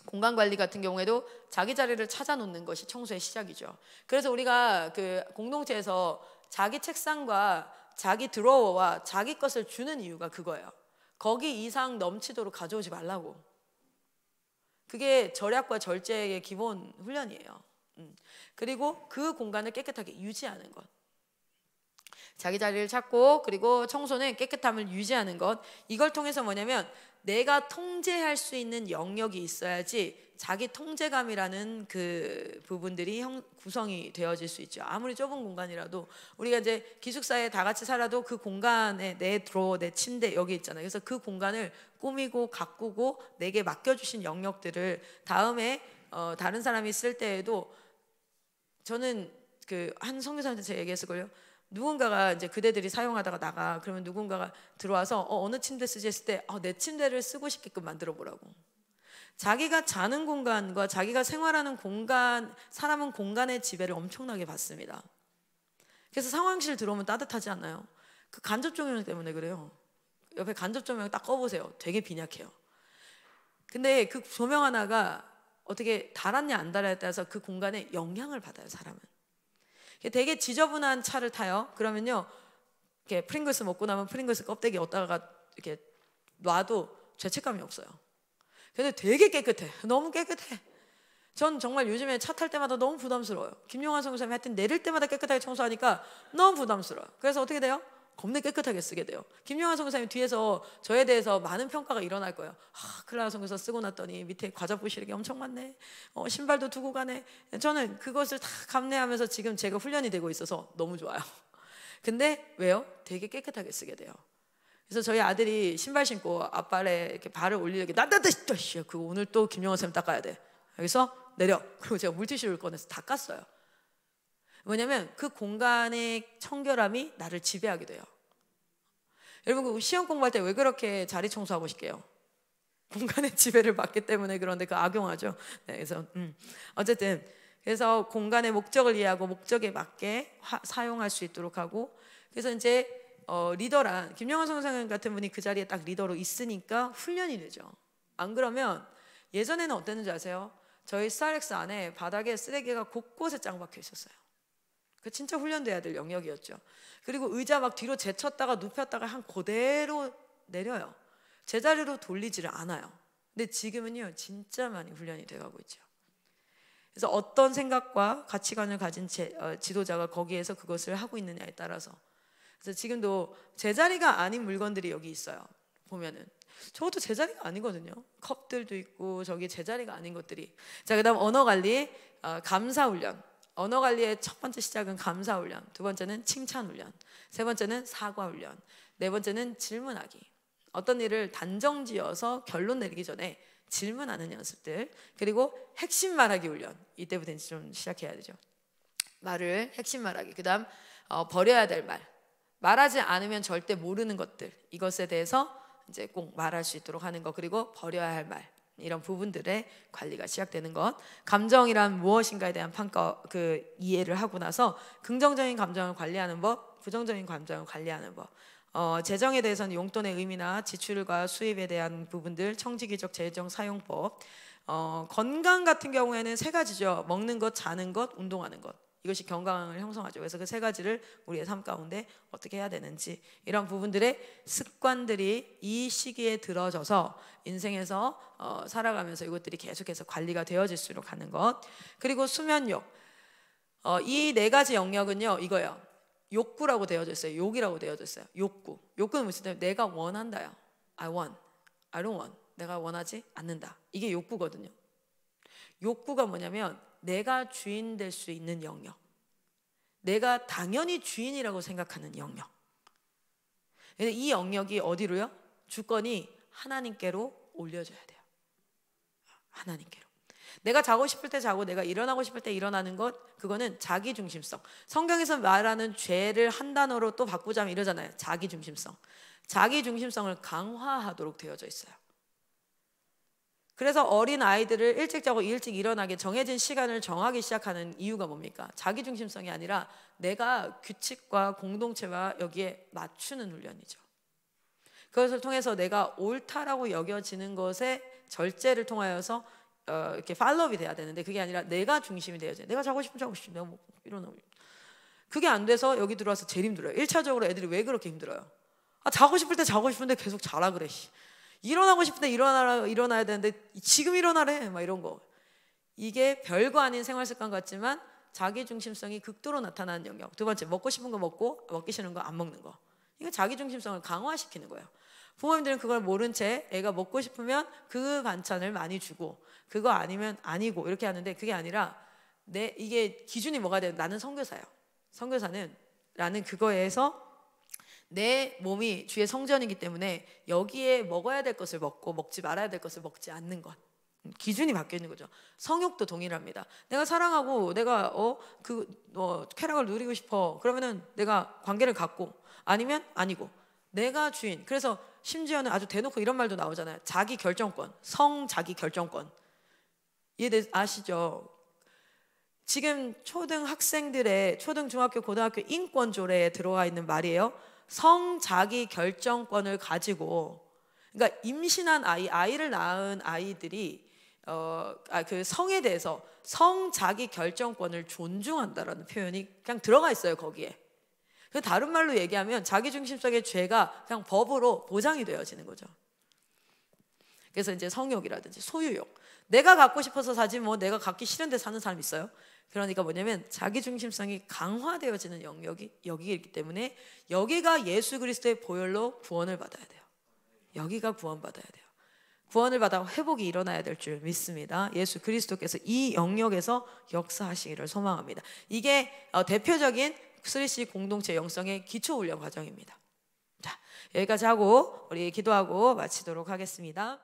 공간 관리 같은 경우에도 자기 자리를 찾아놓는 것이 청소의 시작이죠. 그래서 우리가 그 공동체에서 자기 책상과 자기 드로워와 자기 것을 주는 이유가 그거예요. 거기 이상 넘치도록 가져오지 말라고. 그게 절약과 절제의 기본 훈련이에요. 그리고 그 공간을 깨끗하게 유지하는 것. 자기 자리를 찾고, 그리고 청소는 깨끗함을 유지하는 것. 이걸 통해서 뭐냐면 내가 통제할 수 있는 영역이 있어야지 자기 통제감이라는 그 부분들이 구성이 되어질 수 있죠. 아무리 좁은 공간이라도 우리가 이제 기숙사에 다 같이 살아도 그 공간에 내 드로어, 내 침대 여기 있잖아요. 그래서 그 공간을 꾸미고 가꾸고 내게 맡겨주신 영역들을 다음에 다른 사람이 쓸 때에도, 저는 그 한 선교사한테 제가 얘기했을걸요. 누군가가 이제 그대들이 사용하다가 나가, 그러면 누군가가 들어와서 어느 침대 쓰지 했을 때 내 침대를 쓰고 싶게끔 만들어 보라고. 자기가 자는 공간과 자기가 생활하는 공간, 사람은 공간의 지배를 엄청나게 받습니다. 그래서 상황실 들어오면 따뜻하지 않나요? 그 간접 조명 때문에 그래요. 옆에 간접 조명 딱 꺼보세요. 되게 빈약해요. 근데 그 조명 하나가 어떻게 달았냐 안 달았냐에 따라서 그 공간에 영향을 받아요, 사람은. 되게 지저분한 차를 타요. 그러면요, 이렇게 프링글스 먹고 나면 프링글스 껍데기 어디다가 이렇게 놔도 죄책감이 없어요. 근데 되게 깨끗해. 너무 깨끗해. 전 정말 요즘에 차 탈 때마다 너무 부담스러워요. 김용환 선교사님이 하여튼 내릴 때마다 깨끗하게 청소하니까 너무 부담스러워요. 그래서 어떻게 돼요? 겁내 깨끗하게 쓰게 돼요. 김용환 선교사님 뒤에서 저에 대해서 많은 평가가 일어날 거예요. 클라라 선교사 쓰고 났더니 밑에 과자 부시르기 엄청 많네. 신발도 두고 가네. 저는 그것을 다 감내하면서 지금 제가 훈련이 되고 있어서 너무 좋아요. 근데 왜요? 되게 깨끗하게 쓰게 돼요. 그래서 저희 아들이 신발 신고 앞발에 이렇게 발을 올리려고 그거 오늘 또 김용환 선생님 닦아야 돼. 여기서 내려. 그리고 제가 물티슈를 꺼내서 다 깠어요. 뭐냐면 그 공간의 청결함이 나를 지배하게 돼요. 여러분, 그 시험 공부할 때 왜 그렇게 자리 청소하고 싶게요? 공간의 지배를 받기 때문에. 그런데 그 악용하죠. 네, 그래서 어쨌든 그래서 공간의 목적을 이해하고 목적에 맞게 사용할 수 있도록 하고, 그래서 이제 리더란 김영환 선생님 같은 분이 그 자리에 딱 리더로 있으니까 훈련이 되죠. 안 그러면 예전에는 어땠는지 아세요? 저희 스타렉스 안에 바닥에 쓰레기가 곳곳에 짱 박혀 있었어요. 그 진짜 훈련돼야 될 영역이었죠. 그리고 의자 막 뒤로 제쳤다가 눕혔다가 한 그대로 내려요. 제자리로 돌리지를 않아요. 근데 지금은요, 진짜 많이 훈련이 돼가고 있죠. 그래서 어떤 생각과 가치관을 가진 지도자가 거기에서 그것을 하고 있느냐에 따라서. 그래서 지금도 제자리가 아닌 물건들이 여기 있어요. 보면은 저것도 제자리가 아니거든요. 컵들도 있고 저기 제자리가 아닌 것들이. 자, 그다음 언어관리, 감사훈련. 언어관리의 첫 번째 시작은 감사훈련, 두 번째는 칭찬훈련, 세 번째는 사과훈련, 네 번째는 질문하기. 어떤 일을 단정지어서 결론 내리기 전에 질문하는 연습들. 그리고 핵심 말하기 훈련. 이때부터 이제 좀 시작해야 되죠. 말을 핵심 말하기. 그다음 버려야 될 말. 말하지 않으면 절대 모르는 것들. 이것에 대해서 이제 꼭 말할 수 있도록 하는 것. 그리고 버려야 할 말. 이런 부분들의 관리가 시작되는 것. 감정이란 무엇인가에 대한 이해를 하고 나서 긍정적인 감정을 관리하는 법, 부정적인 감정을 관리하는 법. 재정에 대해서는 용돈의 의미나 지출과 수입에 대한 부분들, 청지기적 재정 사용법. 건강 같은 경우에는 세 가지죠. 먹는 것, 자는 것, 운동하는 것. 이것이 건강을 형성하죠. 그래서 그 세 가지를 우리의 삶 가운데 어떻게 해야 되는지, 이런 부분들의 습관들이 이 시기에 들어져서 인생에서 살아가면서 이것들이 계속해서 관리가 되어질수록 하는 것. 그리고 수면욕. 이 네 가지 영역은요, 이거예요. 욕구라고 되어져 있어요. 욕이라고 되어져 있어요. 욕구. 욕구는 무슨, 내가 원한다요. I want. I don't want. 내가 원하지 않는다. 이게 욕구거든요. 욕구가 뭐냐면 내가 주인 될 수 있는 영역, 내가 당연히 주인이라고 생각하는 영역. 이 영역이 어디로요? 주권이 하나님께로 올려줘야 돼요. 하나님께로. 내가 자고 싶을 때 자고 내가 일어나고 싶을 때 일어나는 것, 그거는 자기중심성. 성경에서 말하는 죄를 한 단어로 또 바꾸자면 이러잖아요. 자기중심성. 자기중심성을 강화하도록 되어져 있어요. 그래서 어린 아이들을 일찍 자고 일찍 일어나게 정해진 시간을 정하기 시작하는 이유가 뭡니까? 자기중심성이 아니라 내가 규칙과 공동체와 여기에 맞추는 훈련이죠. 그것을 통해서 내가 옳다라고 여겨지는 것에 절제를 통하여서 이렇게 팔로우이 돼야 되는데, 그게 아니라 내가 중심이 되어야지. 내가 자고 싶으면 자고 싶지, 내가 뭐 일어나고. 그게 안 돼서 여기 들어와서 제일 힘들어요. 1차적으로 애들이 왜 그렇게 힘들어요? 자고 싶을 때 자고 싶은데 계속 자라 그래. 일어나고 싶을 때 일어나야 되는데 지금 일어나래, 막 이런 거. 이게 별거 아닌 생활 습관 같지만 자기중심성이 극도로 나타나는 영역. 두 번째, 먹고 싶은 거 먹고 먹기 싫은 거 안 먹는 거. 이거 자기중심성을 강화시키는 거예요. 부모님들은 그걸 모른 채 애가 먹고 싶으면 그 반찬을 많이 주고, 그거 아니면 아니고 이렇게 하는데, 그게 아니라 이게 기준이 뭐가 돼요? 나는 선교사예요. 선교사는 라는 그거에서 내 몸이 주의 성전이기 때문에 여기에 먹어야 될 것을 먹고 먹지 말아야 될 것을 먹지 않는 것. 기준이 바뀌어 있는 거죠. 성욕도 동일합니다. 내가 사랑하고 내가 쾌락을 누리고 싶어. 그러면은 내가 관계를 갖고, 아니면 아니고. 내가 주인. 그래서 심지어는 아주 대놓고 이런 말도 나오잖아요. 자기 결정권, 자기 결정권. 아시죠? 지금 초등학생들의 초등, 중학교, 고등학교 인권 조례에 들어가 있는 말이에요. 자기 결정권을 가지고, 그러니까 임신한 아이를 낳은 아이들이 그 성에 대해서 자기 결정권을 존중한다라는 표현이 그냥 들어가 있어요, 거기에. 다른 말로 얘기하면 자기중심성의 죄가 그냥 법으로 보장이 되어지는 거죠. 그래서 이제 성욕이라든지 소유욕, 내가 갖고 싶어서 사지 뭐 내가 갖기 싫은데 사는 사람 있어요? 그러니까 뭐냐면 자기중심성이 강화되어지는 영역이 여기에 있기 때문에, 여기가 예수 그리스도의 보혈로 구원을 받아야 돼요. 여기가 구원받아야 돼요. 구원을 받아 회복이 일어나야 될 줄 믿습니다. 예수 그리스도께서 이 영역에서 역사하시기를 소망합니다. 이게 대표적인 3C 공동체 영성의 기초훈련 과정입니다. 자, 여기까지 하고 우리 기도하고 마치도록 하겠습니다.